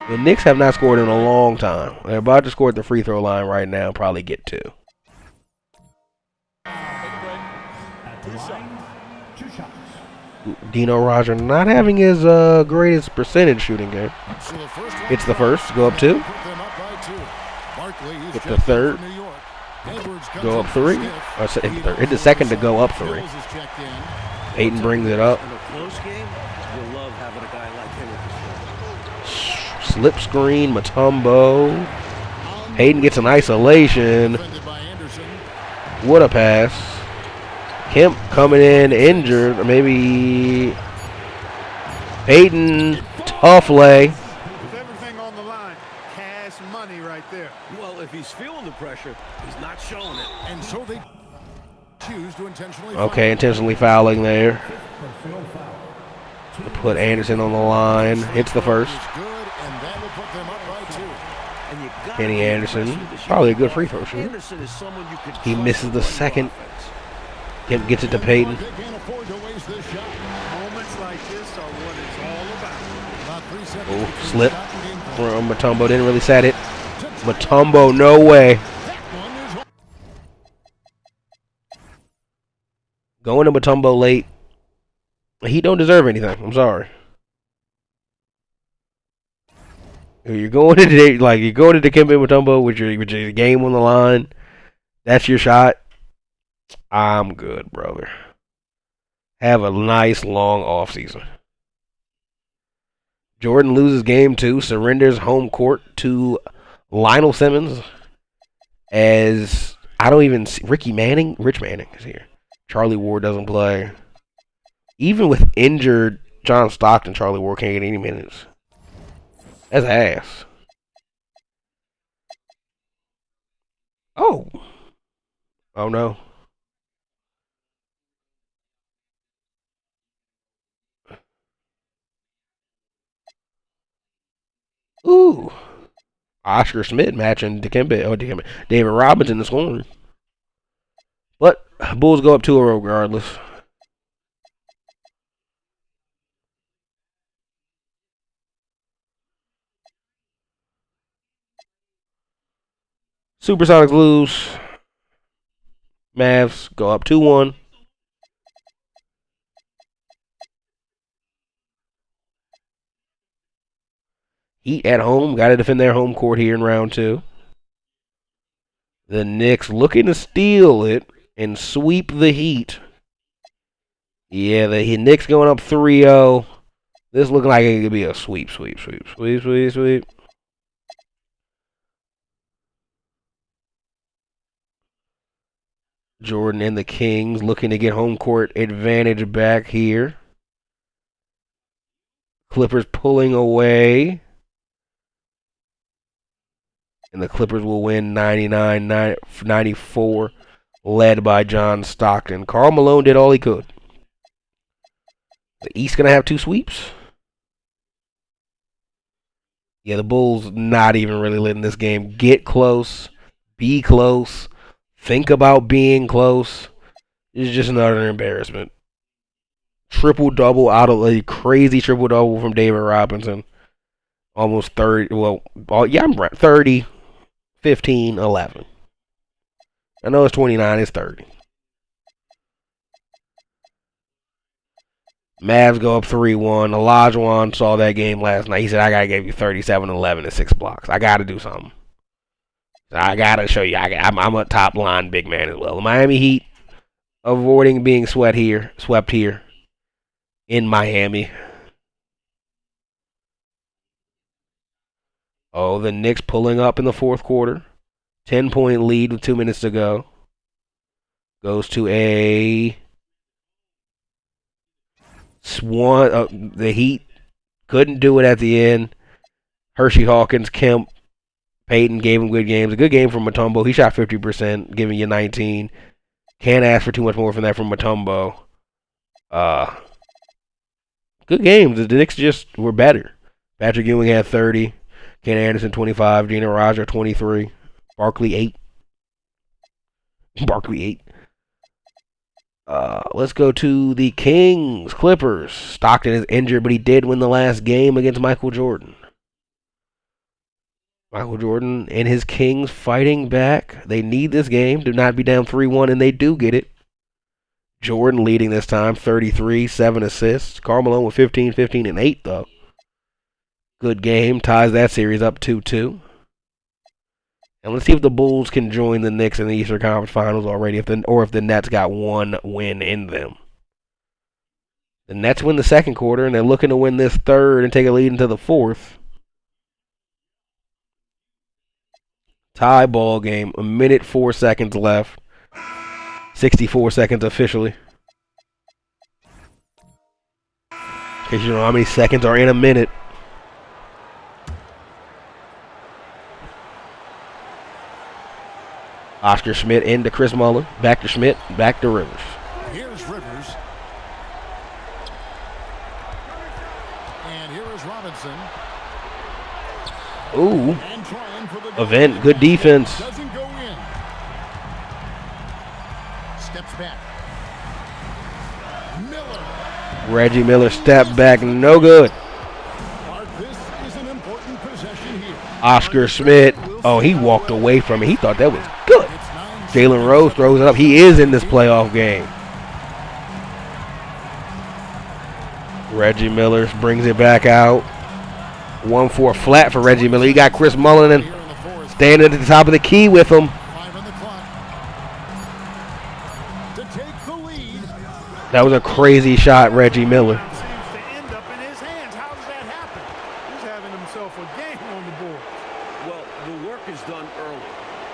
the Knicks have not scored in a long time. They're about to score at the free throw line right now, probably get 2. At the line, 2 shots. Dino Roger not having his greatest percentage shooting game. It's the first, go up 2. Hit the third, go up 3. Hit the second to go up 3. Payton brings it up. In a close game, you'll love having a guy like him at the show. Slip screen, Mutombo. Payton gets an isolation. What a pass. Kemp coming in injured. Or maybe Payton, tough lay. With everything on the line, cash money right there. Well, if he's feeling the pressure, he's not showing it. And so they choose to intentionally Okay, intentionally fouling there. To put Anderson on the line. Hits the first. Kenny Anderson. Probably a good free throw shooter. He misses the second. Kemp gets it to Payton. Moments like this are what it's all about. Oh, slip from Mutombo. Didn't really set it. Mutombo, no way. Going to Mutombo late. He don't deserve anything. I'm sorry. You're going to Dikembe Mutombo with your game on the line. That's your shot. I'm good, brother. Have a nice long off season. Jordan loses game 2, surrenders home court to Lionel Simmons. As I don't even see Rich Manning is here. Charlie Ward doesn't play. Even with injured John Stockton, Charlie Ward can't get any minutes. That's ass. Oh no. Ooh. Oscar Smith matching David Robinson in the scoring. But Bulls go up 2-0 regardless. Supersonics lose. Mavs go up 2-1. Heat at home. Got to defend their home court here in round 2. The Knicks looking to steal it and sweep the Heat. Yeah, the Knicks going up 3-0. This looking like it could be a sweep. Jordan and the Kings looking to get home court advantage back here. Clippers pulling away. And the Clippers will win 99-94, led by John Stockton. Karl Malone did all he could. The East going to have 2 sweeps. Yeah, the Bulls not even really letting this game get close, be close, think about being close. It's just another embarrassment. Triple-double out of a crazy triple-double from David Robinson. Almost 30, I'm right, 30, 15, 11. I know it's 29, it's 30. Mavs go up 3-1. Olajuwon saw that game last night. He said, I got to give you 37, 11, and 6 blocks. I got to do something. I got to show you. I'm a top line big man as well. The Miami Heat avoiding being swept here in Miami. Oh, the Knicks pulling up in the fourth quarter. 10-point lead with 2 minutes to go. Goes to a swan. The Heat couldn't do it at the end. Hershey Hawkins, Kemp, Payton gave him good games. A good game from Mutombo. He shot 50%, giving you 19. Can't ask for too much more from that from Mutombo. Good games. The Knicks just were better. Patrick Ewing had 30. Ken Anderson 25. Gina Raja 23. Barkley 8. Let's go to the Kings, Clippers. Stockton is injured, but he did win the last game against Michael Jordan. Michael Jordan and his Kings fighting back. They need this game to not be down 3-1, and they do get it. Jordan leading this time, 33, 7 assists. Karl Malone with 15, 15, and 8, though. Good game. Ties that series up 2-2. And let's see if the Bulls can join the Knicks in the Eastern Conference Finals already, if the Nets got one win in them. The Nets win the second quarter, and they're looking to win this third and take a lead into the fourth. Tie ball game. 1 minute, 4 seconds left. 64 seconds officially. In case you don't know how many seconds are in a minute. Oscar Schmidt into Chris Muller. Back to Schmidt. Back to Rivers. Here's Rivers. And here is Robinson. Ooh. Event. Good defense. Doesn't go in. Steps back. Miller. Reggie Miller step back. No good. This is an important possession here. Oscar Schmidt. Oh, he walked away from it. He thought that was good. Jalen Rose throws it up. He is in this playoff game. Reggie Miller brings it back out. 1-4 flat for Reggie Miller. You got Chris Mullin Here in the fourth. standing at the top of the key with him. 5 on the clock. To take the lead. That was a crazy shot, Reggie Miller. Seems to end up in his hands. How does that happen? He's having himself a game on the board. Well, the work is done early.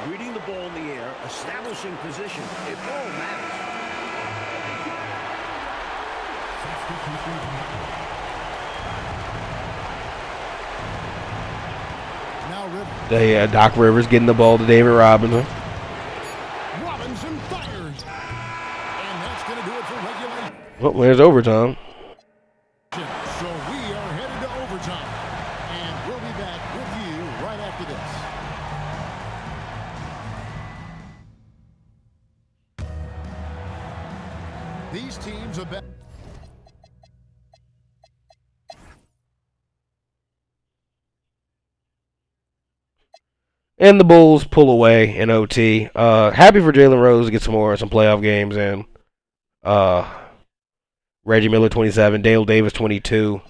Reading the ball in the air, establishing position. It all matters. Now Rivers. Doc Rivers getting the ball to David Robinson. Robinson fires. And that's going to do it for regulation. Well, there's overtime. So we are headed to overtime. And we'll be back with you right after this. These teams are back. And the Bulls pull away in OT. Happy for Jalen Rose to get some playoff games in. Reggie Miller 27, Dale Davis 22.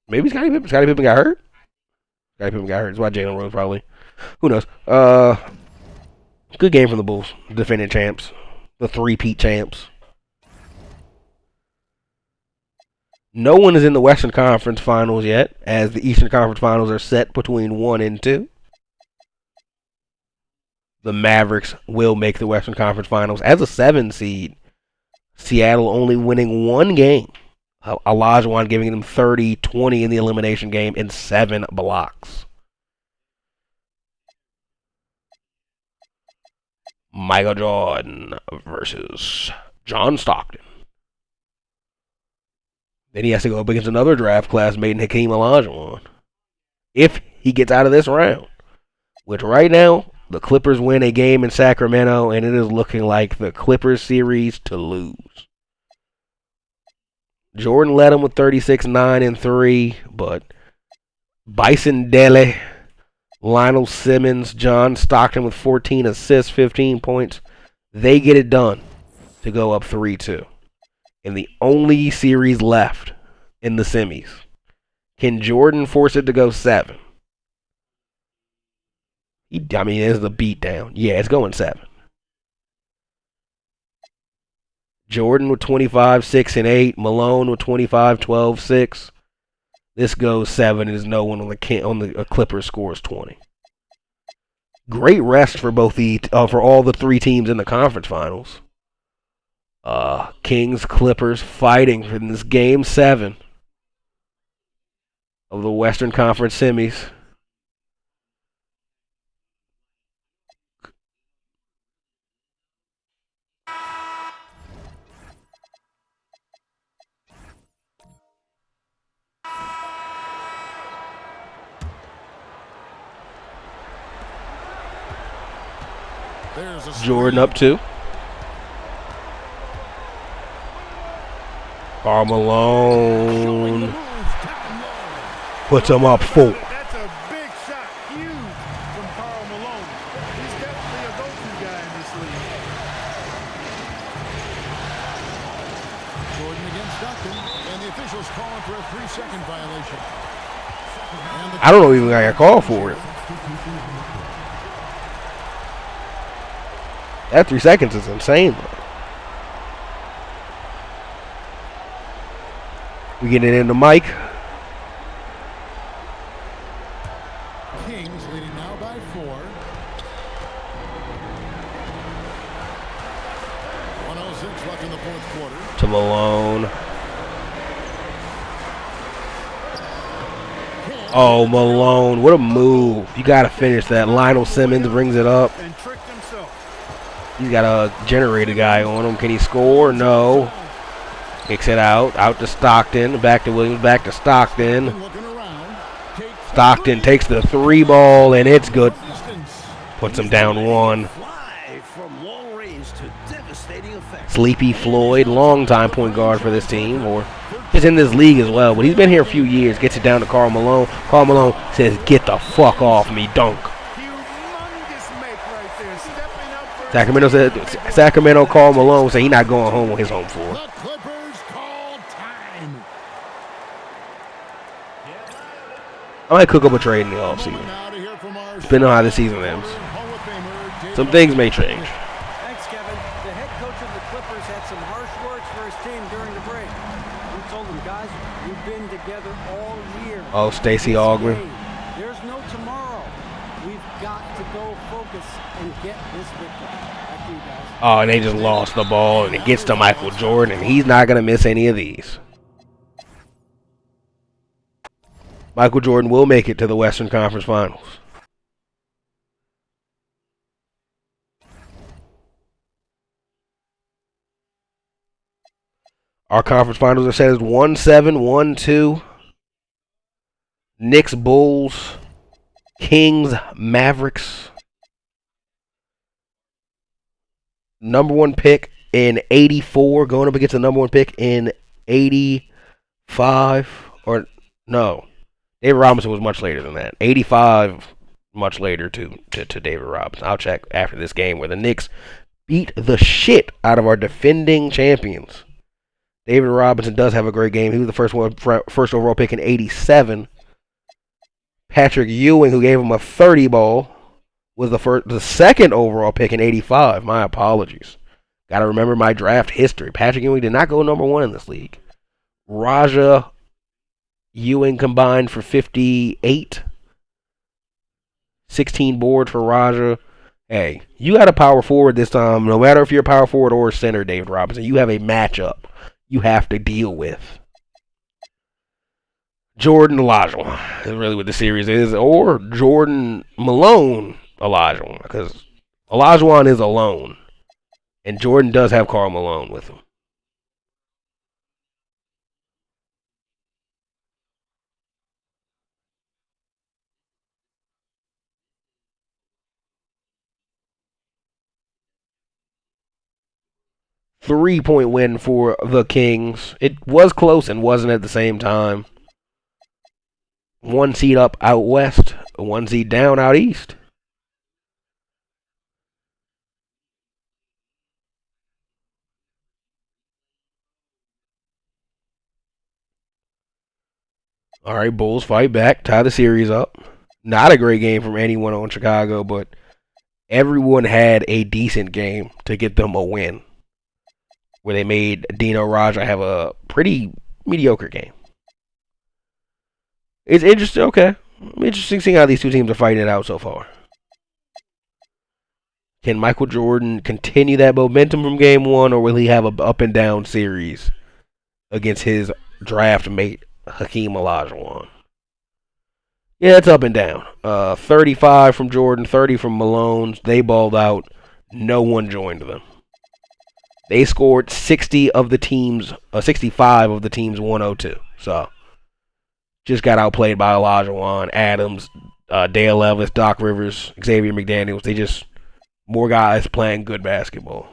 Maybe Scottie Pippen got hurt. Scottie Pippen got hurt. That's why Jalen Rose probably. Who knows? Good game from the Bulls, defending champs, the three-peat champs. No one is in the Western Conference Finals yet, as the Eastern Conference Finals are set between 1 and 2. The Mavericks will make the Western Conference Finals as a 7 seed. Seattle only winning 1 game. Olajuwon giving them 30-20 in the elimination game in 7 blocks. Michael Jordan versus John Stockton. Then he has to go up against another draft class made in Hakeem Olajuwon. If he gets out of this round. Which right now, the Clippers win a game in Sacramento, and it is looking like the Clippers series to lose. Jordan led them with 36, 9, and 3, but Bison Dele, Lionel Simmons, John Stockton with 14 assists, 15 points. They get it done to go up 3-2. In the only series left in the semis. Can Jordan force it to go 7? It's the beatdown. Yeah, it's going 7. Jordan with 25, 6, and 8. Malone with 25, 12, 6. This goes 7. There's no one on the Clippers scores 20. Great rest for for all the 3 teams in the conference finals. Kings, Clippers fighting for this game 7 of the Western Conference semis. Jordan up 2. Karl Malone puts him up 4. That's a big shot. Huge from Karl Malone. He's definitely a go-to guy in this league. Jordan against Duncan, and the officials calling for a 3-second violation. I don't know even I got called for it. That 3 seconds is insane, though. We getting it into Mike. Kings leading now by 4. 1:06 left in the fourth quarter. To Malone. Oh, Malone. What a move. You got to finish that. Lionel Simmons brings it up. And tricked himself. He's got a generator guy on him. Can he score? No. Kicks it out to Stockton. Back to Williams. Back to Stockton. Looking around. Stockton takes the 3 ball, and it's good. Puts him down 1. Fly from long range to devastating effect. Sleepy Floyd, longtime point guard for this team, or just in this league as well. But he's been here a few years. Gets it down to Karl Malone. Karl Malone says, "Get the fuck off me, dunk." Humongous make right there. Stepping up for Sacramento Karl Malone say he's not going home on his home floor. The Clippers call time. I might cook up a trade in the offseason, depending on how the season ends. Some things may change. Thanks, Kevin. The head coach of the Clippers had some harsh words for his team during the break. He told them, guys, we've been together all year. Oh, Stacey Augman. There's no tomorrow. We've got to go focus and get this victory. Back to you guys. Oh, and they just lost the ball, and it gets to Michael Jordan, and he's not going to miss any of these. Michael Jordan will make it to the Western Conference Finals. Our conference finals are set as 1-7, 1-2. Knicks, Bulls, Kings, Mavericks. Number one pick in 84 going up against the number one pick in 85. Or, no. David Robinson was much later than that. 85, much later to David Robinson. I'll check after this game where the Knicks beat the shit out of our defending champions. David Robinson does have a great game. He was the first overall pick in 87. Patrick Ewing, who gave him a 30 ball, was the second overall pick in 85. My apologies. Got to remember my draft history. Patrick Ewing did not go number one in this league. Raja Ewing combined for 58. 16 board for Raja. Hey, you got a power forward this time. No matter if you're a power forward or a center, David Robinson, you have a matchup you have to deal with. Jordan Olajuwon is really what the series is. Or Jordan Malone Olajuwon. Because Olajuwon is alone. And Jordan does have Karl Malone with him. Three-point win for the Kings. It was close and wasn't at the same time. One seed up out west, one seed down out east. All right, Bulls fight back, tie the series up. Not a great game from anyone on Chicago, but everyone had a decent game to get them a win, where they made Dino Raja have a pretty mediocre game. It's interesting. Okay, interesting seeing how these two teams are fighting it out so far. Can Michael Jordan continue that momentum from game one, or will he have an up and down series against his draft mate Hakeem Olajuwon? Yeah, it's up and down. 35 from Jordan, 30 from Malone. They balled out. No one joined them. They scored 65 of the team's 102. So, just got outplayed by Olajuwon, Adams, Dale Ellis, Doc Rivers, Xavier McDaniels. They just, more guys playing good basketball.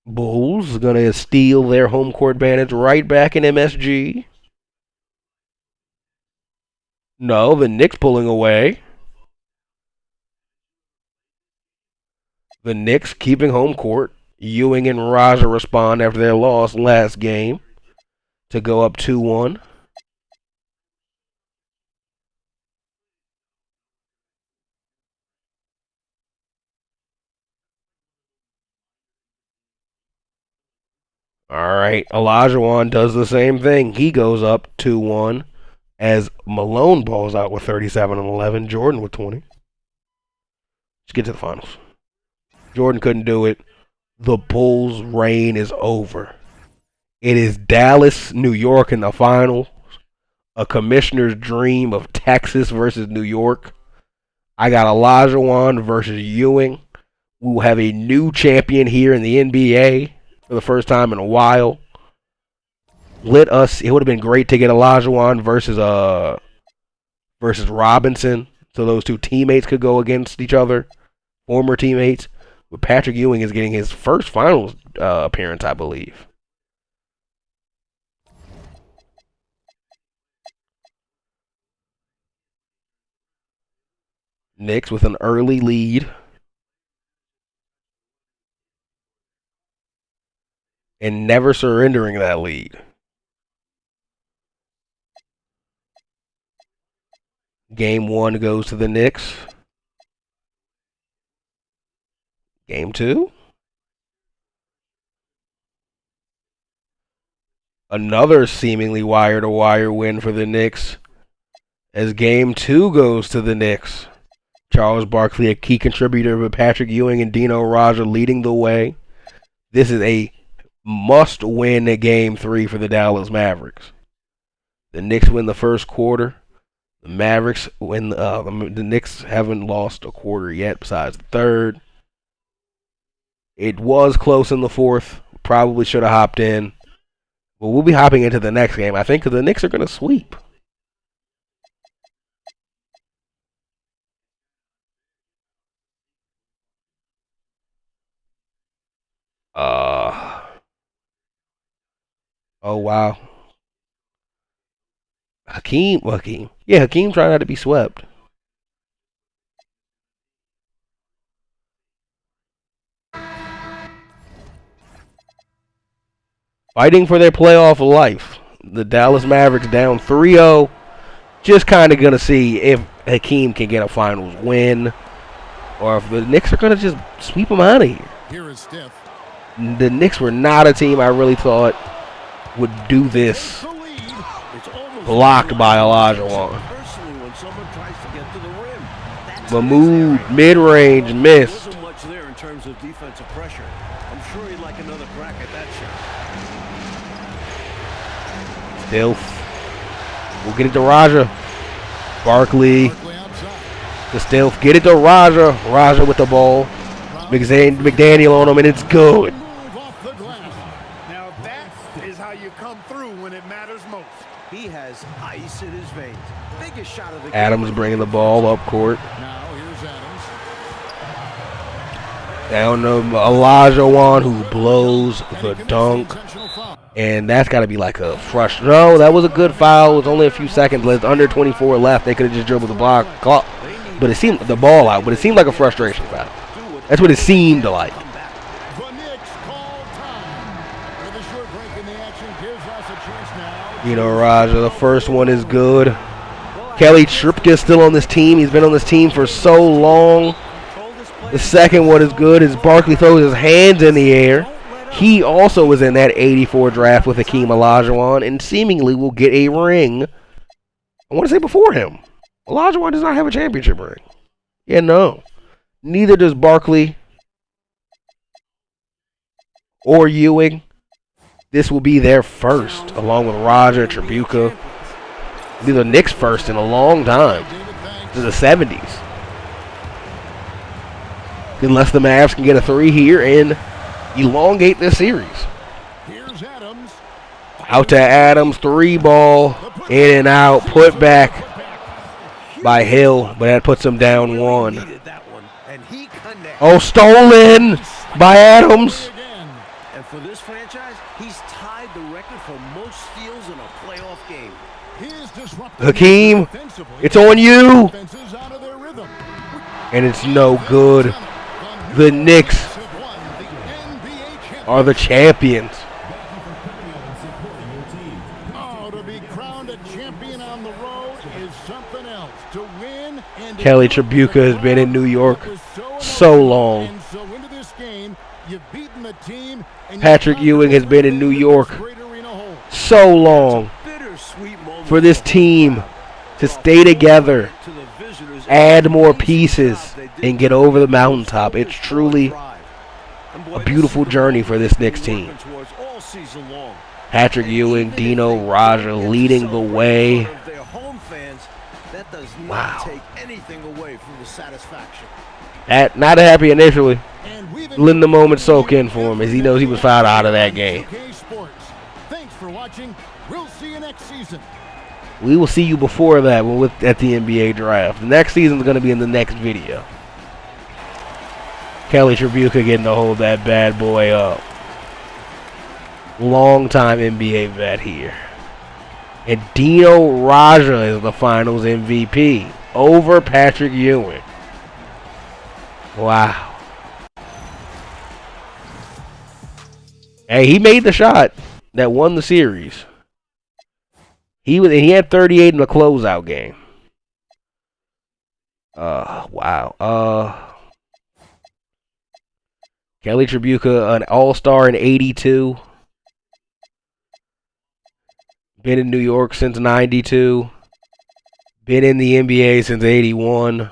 Bulls going to steal their home court advantage right back in MSG. No, the Knicks pulling away. The Knicks keeping home court. Ewing and Raja respond after their loss last game to go up 2-1. All right, Olajuwon does the same thing. He goes up 2-1 as Malone balls out with 37 and 11. Jordan with 20. Let's get to the finals. Jordan couldn't do it. The Bulls' reign is over. It is Dallas, New York in the finals. A commissioner's dream of Texas versus New York. I got Olajuwon versus Ewing. We will have a new champion here in the NBA for the first time in a while. It would have been great to get Olajuwon versus Robinson, so those two teammates could go against each other, former teammates. But Patrick Ewing is getting his first finals appearance, I believe. Knicks with an early lead. and never surrendering that lead. Game 1 goes to the Knicks. Game 2. Another seemingly wire-to-wire win for the Knicks, as Game 2 goes to the Knicks. Charles Barkley, a key contributor, with Patrick Ewing and Dino Raja leading the way. This is a must-win Game 3 for the Dallas Mavericks. The Knicks win the first quarter. The Mavericks win. The Knicks haven't lost a quarter yet, besides the third. It was close in the fourth. Probably should have hopped in. But we'll be hopping into the next game, I think, because the Knicks are going to sweep. Oh, wow. Hakeem. Yeah, Hakeem trying not to be swept. Fighting for their playoff life. The Dallas Mavericks down 3-0. Just kind of going to see if Hakeem can get a finals win, or if the Knicks are going to just sweep them out of here. Here is Steph. The Knicks were not a team I really thought would do this. Blocked by Olajuwon. Mahmoud, mid-range, missed. Wasn't much there in terms of defensive pressure. I'm sure he'd like another crack at that shot. Still, we'll get it to Raja. Barkley to Stilf. Get it to Raja. Raja with the ball. McDaniel on him, and it's good. Now that is how you come through when it matters most. He has ice in his veins. Biggest shot of the game. Adams bringing the ball up court. Now here's Adams. Down to Olajuwon, who blows the dunk. And that's got to be like a frustration. No, that was a good foul. It was only a few seconds left. Under 24 left. They could have just dribbled the block. But it seemed the ball out. But it seemed like a frustration foul. That's what it seemed like. You know, Raja, the first one is good. Kelly Tripka is still on this team. He's been on this team for so long. The second one is good as Barkley throws his hands in the air. He also was in that 84 draft with Hakeem Olajuwon and seemingly will get a ring. I want to say before him. Olajuwon does not have a championship ring. Yeah, no. Neither does Barkley or Ewing. This will be their first, along with Raja, Tribuca. It'll be the Knicks' first in a long time. To the 70s. Unless the Mavs can get a 3 here and elongate this series. Out to Adams, 3 ball, in and out, put back by Hill, but that puts him down 1. Oh, stolen by Adams. And for this franchise, he's tied the record for most steals in a playoff game. Hakeem, it's on you. And it's no good. The Knicks are the champions. Oh, to be crowned a champion on the road is something else. To win and Kelly Tribuca has been in New York so long. And so into this game, you've beaten the team. Patrick Ewing has been in New York so long. For this team to stay together, add more pieces, and get over the mountaintop. It's truly a beautiful journey for this Knicks team. Patrick Ewing, Dino Raja leading the way. Wow. Not happy initially. Letting the moment soak in for him as he knows he was fouled out of that game. Thanks for watching. We'll see you next season. We will see you before that at the NBA draft. The next season is going to be in the next video. Kelly Tribuca getting to hold that bad boy up. Long-time NBA vet here. And Dino Raja is the finals MVP over Patrick Ewing. Wow. Hey, he made the shot that won the series. He had 38 in the closeout game. Wow. Kelly Tribuca, an all-star in 82. Been in New York since 92. Been in the NBA since 81.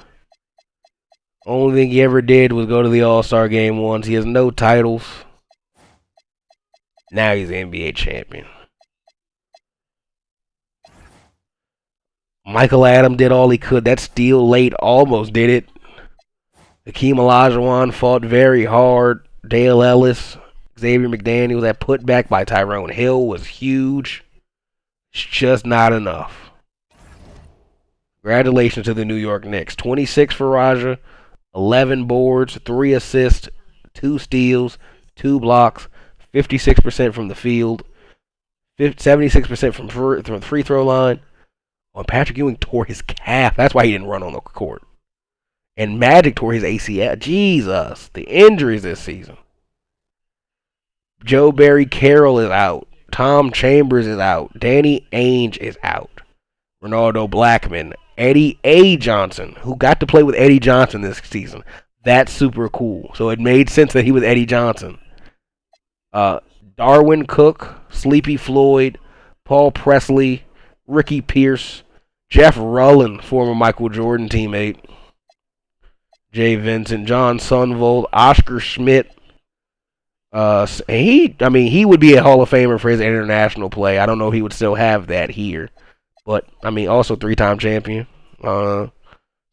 Only thing he ever did was go to the All-Star game once. He has no titles. Now he's the NBA champion. Michael Adam did all he could. That steal late almost did it. Hakeem Olajuwon fought very hard. Dale Ellis, Xavier McDaniels, that putback by Tyrone Hill was huge. It's just not enough. Congratulations to the New York Knicks. 26 for Raja, 11 boards, 3 assists, 2 steals, 2 blocks, 56% from the field, 76% from the free throw line. Well, Patrick Ewing tore his calf. That's why he didn't run on the court. And Magic tore his ACL. Jesus, the injuries this season. Joe Barry Carroll is out. Tom Chambers is out. Danny Ainge is out. Ronaldo Blackman. Eddie A. Johnson, who got to play with Eddie Johnson this season. That's super cool. So it made sense that he was Eddie Johnson. Darwin Cook, Sleepy Floyd, Paul Presley, Ricky Pierce, Jeff Rulland, former Michael Jordan teammate, Jay Vincent, John Sunvold, Oscar Schmidt. He would be a Hall of Famer for his international play. I don't know if he would still have that here. But, also 3-time champion.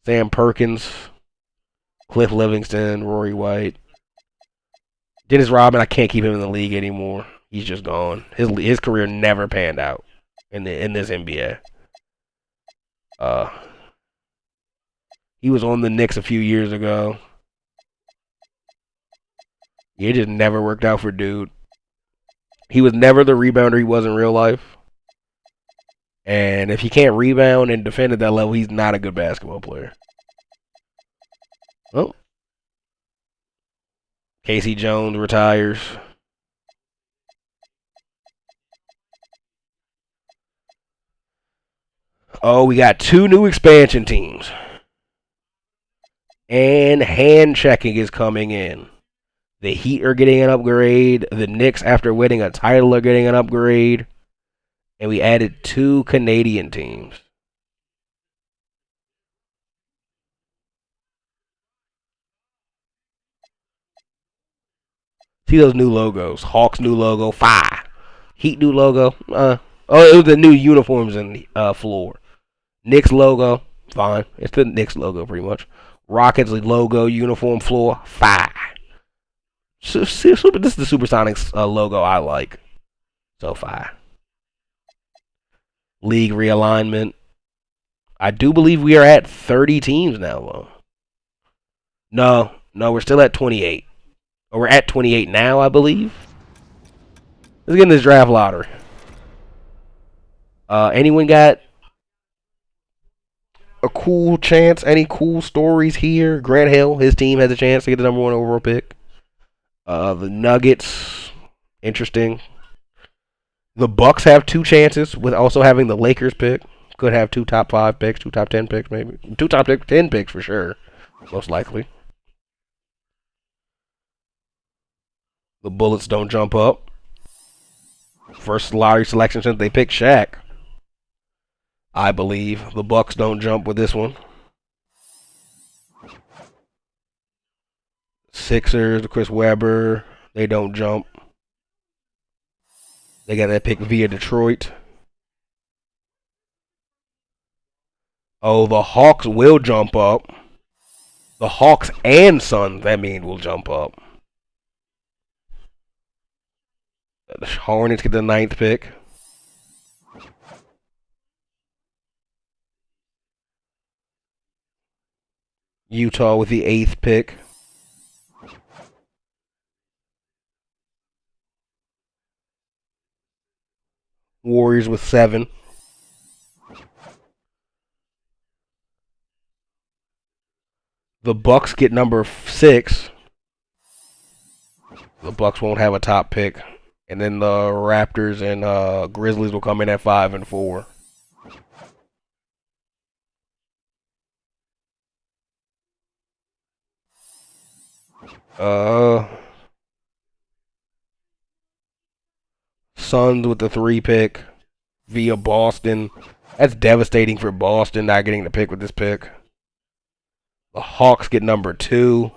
Sam Perkins, Cliff Livingston, Rory White. Dennis Rodman, I can't keep him in the league anymore. He's just gone. His career never panned out in this NBA. He was on the Knicks a few years ago. It just never worked out for dude. He was never the rebounder he was in real life. And if he can't rebound and defend at that level, he's not a good basketball player. Oh. Casey Jones retires. Oh, we got 2 new expansion teams. And hand checking is coming in. The Heat are getting an upgrade. The Knicks, after winning a title, are getting an upgrade. And we added 2 Canadian teams. See those new logos. Hawks new logo, fire. Heat new logo. It was the new uniforms and floor. Knicks logo, fine. It's the Knicks logo pretty much. Rockets logo, uniform, floor, fire. This is the Supersonics logo I like. So fire. League realignment. I do believe we are at 30 teams now, though. No, we're still at 28. Or we're at 28 now, I believe. Let's get in this draft lottery. Anyone got a cool chance? Any cool stories here? Grant Hill, his team has a chance to get the number 1 overall pick. The Nuggets, interesting. The Bucks have 2 chances with also having the Lakers pick. Could have 2 top 5 picks, 2 top 10 picks, maybe 2 top 10 picks for sure, most likely. The Bullets don't jump up. First lottery selection since they picked Shaq, I believe. The Bucks don't jump with this one. Sixers, Chris Webber, they don't jump. They got that pick via Detroit. Oh, the Hawks will jump up. The Hawks and Suns, that means, will jump up. The Hornets get the 9th pick. Utah with the 8th pick. Warriors with 7. The Bucks get number 6. The Bucks won't have a top pick. And then the Raptors and Grizzlies will come in at 5 and 4. Suns with the 3 pick via Boston. That's devastating for Boston not getting the pick with this pick. The Hawks get number 2.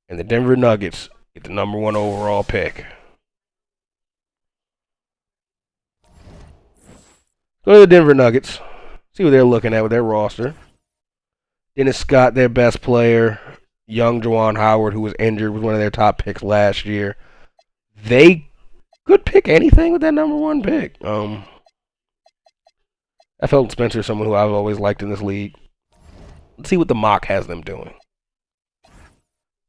And the Denver Nuggets get the number 1 overall pick. Go to the Denver Nuggets. See what they're looking at with their roster. Dennis Scott, their best player. Young Juwan Howard, who was injured, was one of their top picks last year. They could pick anything with that number 1 pick. I felt Spencer, someone who I've always liked in this league. Let's see what the mock has them doing.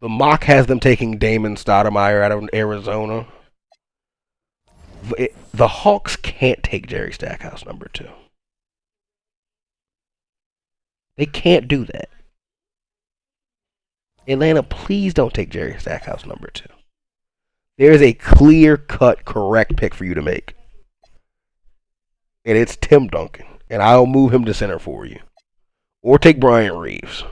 The mock has them taking Damon Stoudemire out of Arizona. The Hawks can't take Jerry Stackhouse number 2. They can't do that. Atlanta, please don't take Jerry Stackhouse number 2. There is a clear-cut, correct pick for you to make. And it's Tim Duncan. And I'll move him to center for you. Or take Bryant Reeves.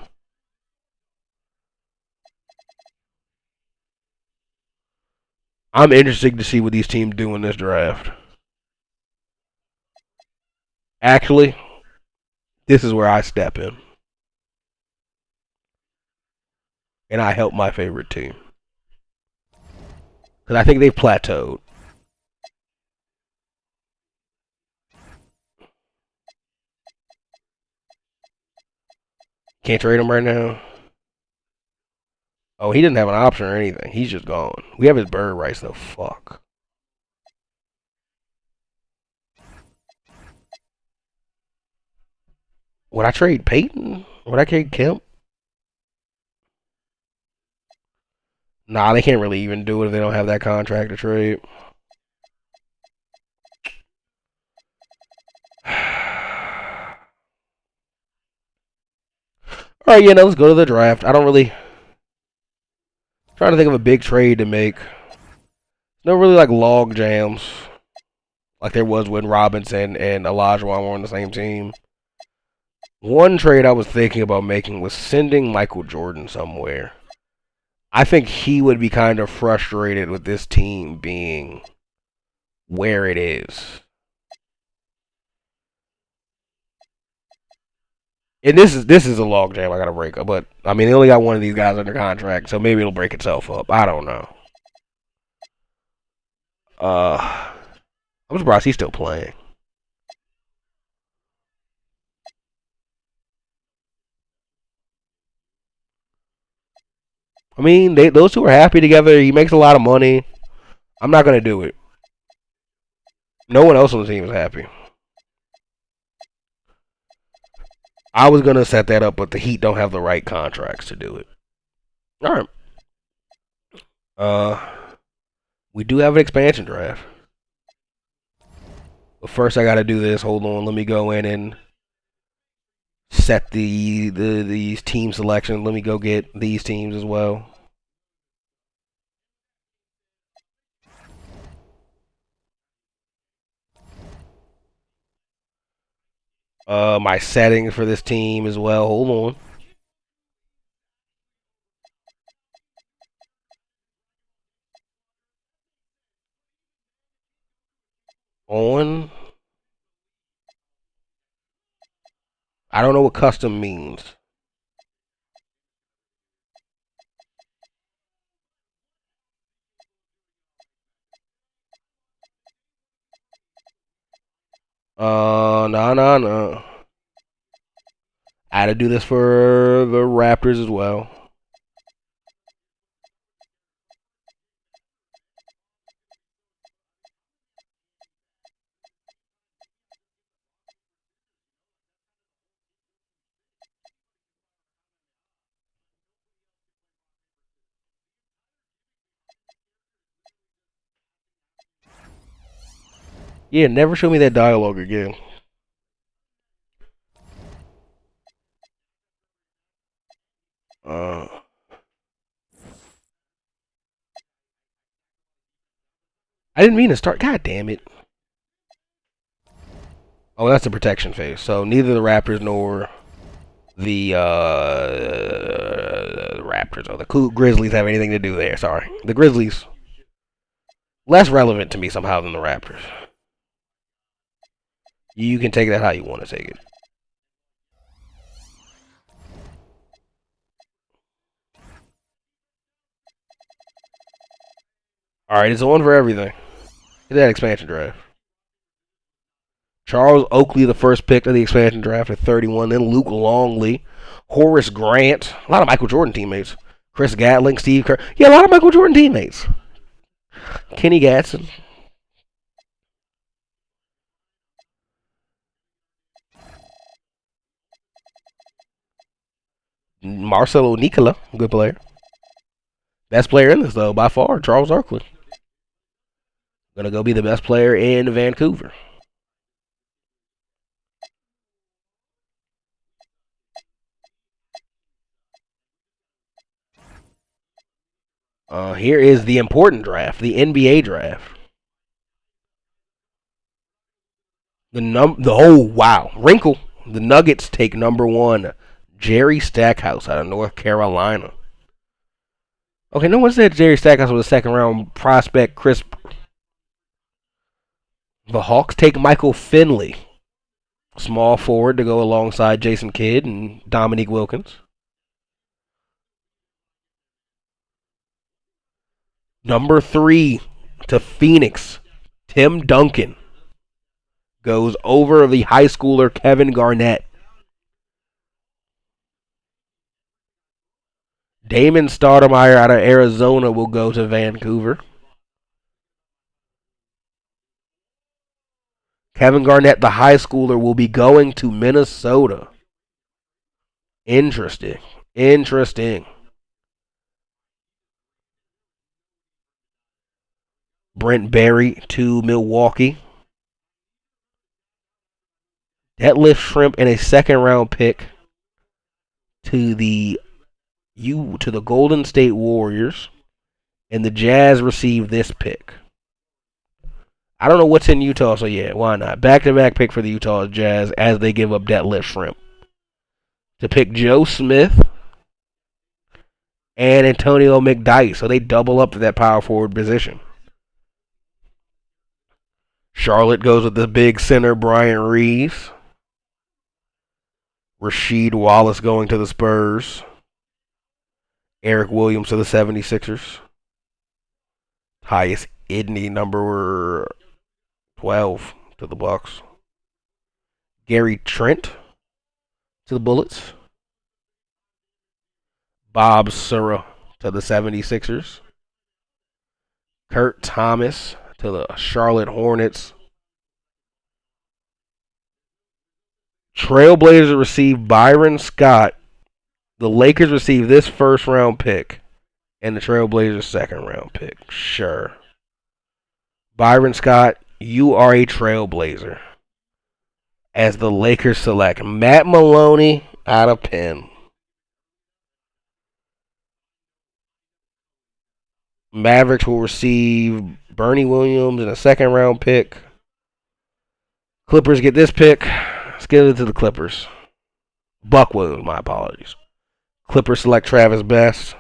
I'm interested to see what these teams do in this draft. Actually, this is where I step in. And I help my favorite team. Because I think they've plateaued. Can't trade him right now. Oh, he didn't have an option or anything. He's just gone. We have his bird rights though. Fuck. Would I trade Peyton? Would I trade Kemp? Nah, they can't really even do it if they don't have that contract to trade. Alright, yeah, now let's go to the draft. I don't really... trying to think of a big trade to make. No really like log jams. Like there was when Robinson and Olajuwon were on the same team. One trade I was thinking about making was sending Michael Jordan somewhere. I think he would be kind of frustrated with this team being where it is. And this is a log jam I gotta break up, but I mean they only got one of these guys under contract, so maybe it'll break itself up. I don't know. I'm surprised he's still playing. I mean, those two are happy together. He makes a lot of money. I'm not gonna do it. No one else on the team is happy. I was gonna set that up, but the Heat don't have the right contracts to do it. All right. We do have an expansion draft. But first, I gotta do this. Hold on. Let me go in and set these team selection. Let me go get these teams as well. My settings for this team as well. Hold on. I don't know what custom means. No. I had to do this for the Raptors as well. Yeah, never show me that dialogue again. I didn't mean to start. God damn it. Oh, that's a protection phase. So neither the Raptors nor the Raptors or the Grizzlies have anything to do there. Sorry. The Grizzlies, less relevant to me somehow than the Raptors. You can take that how you want to take it. Alright, it's on for everything. Get that expansion draft. Charles Oakley, the first pick of the expansion draft at 31. Then Luke Longley, Horace Grant, a lot of Michael Jordan teammates. Chris Gatling, Steve Kerr. Yeah, a lot of Michael Jordan teammates. Kenny Gatson. Marcelo Nicola, good player. Best player in this, though, by far, Charles Oakley. Gonna go be the best player in Vancouver. Here is the important draft, the NBA draft. Wrinkle. The Nuggets take number 1, Jerry Stackhouse out of North Carolina. Okay, no one said Jerry Stackhouse was a second round prospect. The Hawks take Michael Finley, small forward, to go alongside Jason Kidd and Dominique Wilkins. Number 3 to Phoenix, Tim Duncan goes over the high schooler Kevin Garnett. Damon Stoudemire out of Arizona will go to Vancouver. Kevin Garnett, the high schooler, will be going to Minnesota. Interesting. Brent Berry to Milwaukee. Detlef Shrimp and a second round pick to the Golden State Warriors, and the Jazz receive this pick. I don't know what's in Utah, so yeah, why not? Back-to-back pick for the Utah Jazz as they give up Detlef Shrimp to pick Joe Smith and Antonio McDyess, so they double up to that power forward position. Charlotte goes with the big center Brian Reeves. Rasheed Wallace going to the Spurs. Eric Williams to the 76ers. Tyus Edney, number 12, to the Bucks. Gary Trent to the Bullets. Bob Sura to the 76ers. Kurt Thomas to the Charlotte Hornets. Trailblazers receive Byron Scott. The Lakers receive this first round pick and the Trailblazers second round pick. Sure. Byron Scott, you are a Trailblazer. As the Lakers select Matt Maloney out of Penn. Mavericks will receive Bernie Williams and a second round pick. Clippers get this pick. Let's give it to the Clippers. Buck Williams, my apologies. Clippers select Travis Best.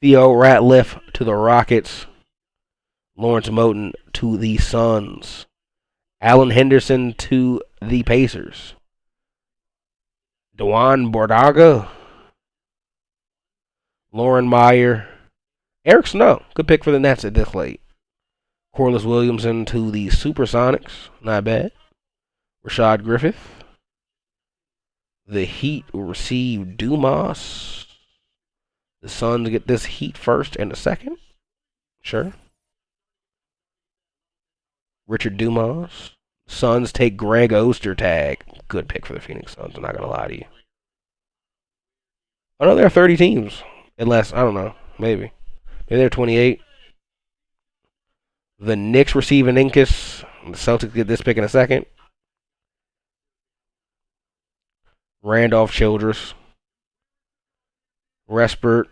Theo Ratliff to the Rockets. Lawrence Moten to the Suns. Allen Henderson to the Pacers. Dewan Bordaga. Lauren Meyer. Eric Snow. Good pick for the Nets at this late. Corliss Williamson to the Supersonics. Not bad. Rashad Griffith. The Heat will receive Dumas. The Suns get this Heat first and a second. Sure. Richard Dumas. Suns take Greg Ostertag. Good pick for the Phoenix Suns. I'm not going to lie to you. I know there are 30 teams. Unless, I don't know. Maybe. Maybe they're 28. The Knicks receive an Incus. The Celtics get this pick in a second. Randolph Childress. Respert.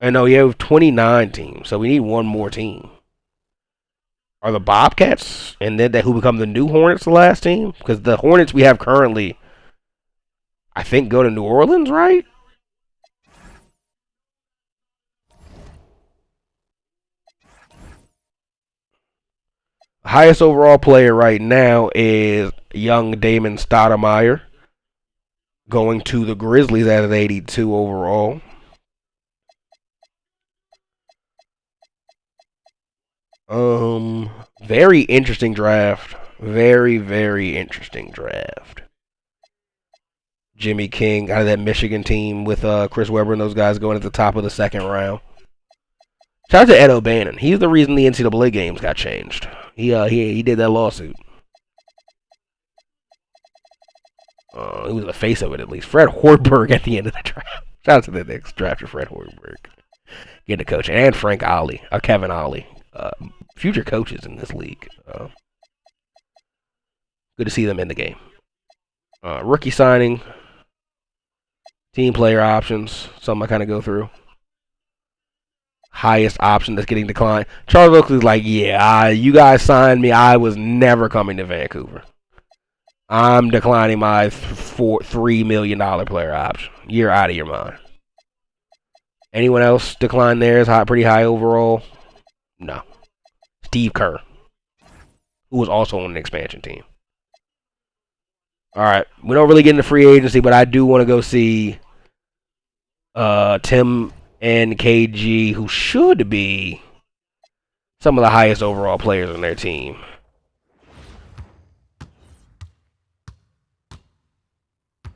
And no, you have 29 teams, so we need one more team. Are the Bobcats and then who become the new Hornets the last team? Because the Hornets we have currently, I think, go to New Orleans, right? Highest overall player right now is young Damon Stoudemire, going to the Grizzlies at an 82 overall. Very interesting draft. Very, very interesting draft. Jimmy King out of that Michigan team with Chris Webber and those guys going at the top of the second round. Shout out to Ed O'Bannon. He's the reason the NCAA games got changed. He did that lawsuit. He was the face of it, at least. Fred Hoiberg at the end of the draft. Shout out to the next drafter, Fred Hoiberg. Getting the coaching. And Frank Ollie, Kevin Ollie. Future coaches in this league. Good to see them in the game. Rookie signing. Team player options. Something I kind of go through. Highest option that's getting declined. Charles Oakley's like, yeah, you guys signed me. I was never coming to Vancouver. I'm declining my $3 million player option. You're out of your mind. Anyone else decline theirs? Pretty high overall? No. Steve Kerr, who was also on an expansion team. All right, we don't really get into free agency, but I do want to go see Tim and KG, who should be some of the highest overall players on their team.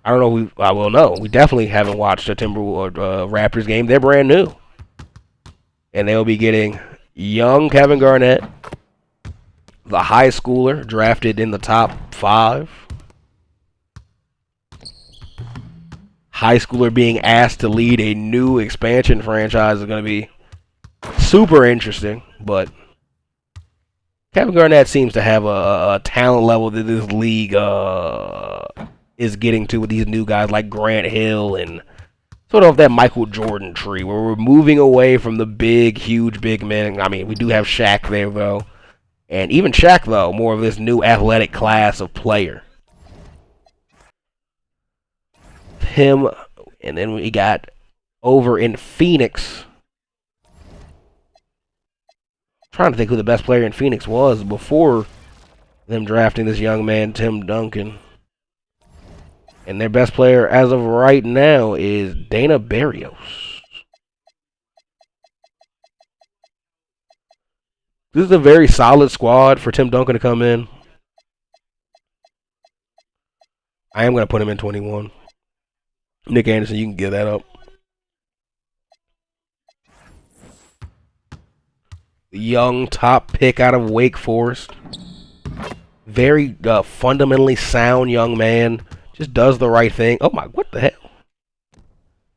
I don't know. I will know. We definitely haven't watched a Timberwolves or Raptors game. They're brand new, and they'll be getting young Kevin Garnett, the high schooler drafted in the top 5. High schooler being asked to lead a new expansion franchise is going to be super interesting, but Kevin Garnett seems to have a talent level that this league is getting to with these new guys like Grant Hill and sort of that Michael Jordan tree where we're moving away from the big, huge, big men. I mean, we do have Shaq there, though. And even Shaq, though, more of this new athletic class of player. Him, and then we got over in Phoenix. I'm trying to think who the best player in Phoenix was before them drafting this young man, Tim Duncan. And their best player as of right now is Dana Barrios. This is a very solid squad for Tim Duncan to come in. I am going to put him in 21. Nick Anderson, you can give that up. Young top pick out of Wake Forest. Very fundamentally sound young man. Just does the right thing. Oh my, what the hell?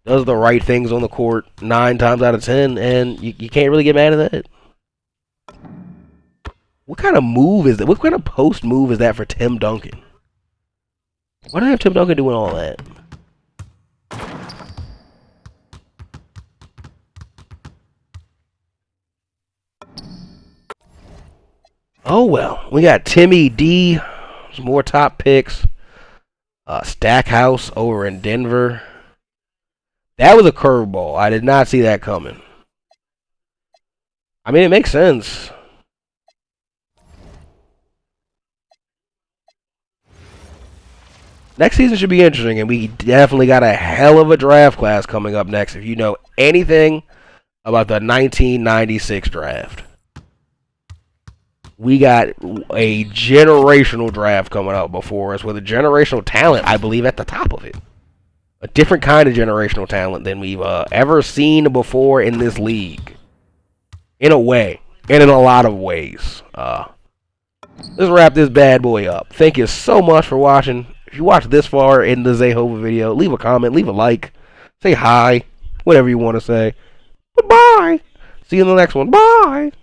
Does the right things on the court 9 times out of 10, and you can't really get mad at that. What kind of move is that? What kind of post move is that for Tim Duncan? Why do I have Tim Duncan doing all that? Oh well, we got Timmy D. Some more top picks. Stackhouse over in Denver. That was a curveball. I did not see that coming. I mean, it makes sense. Next season should be interesting, and we definitely got a hell of a draft class coming up next if you know anything about the 1996 draft. We got a generational draft coming up before us with a generational talent, I believe, at the top of it. A different kind of generational talent than we've ever seen before in this league. In a way. And in a lot of ways. Let's wrap this bad boy up. Thank you so much for watching. If you watched this far in the Zayhovah video, leave a comment, leave a like, say hi, whatever you want to say. Goodbye. See you in the next one. Bye.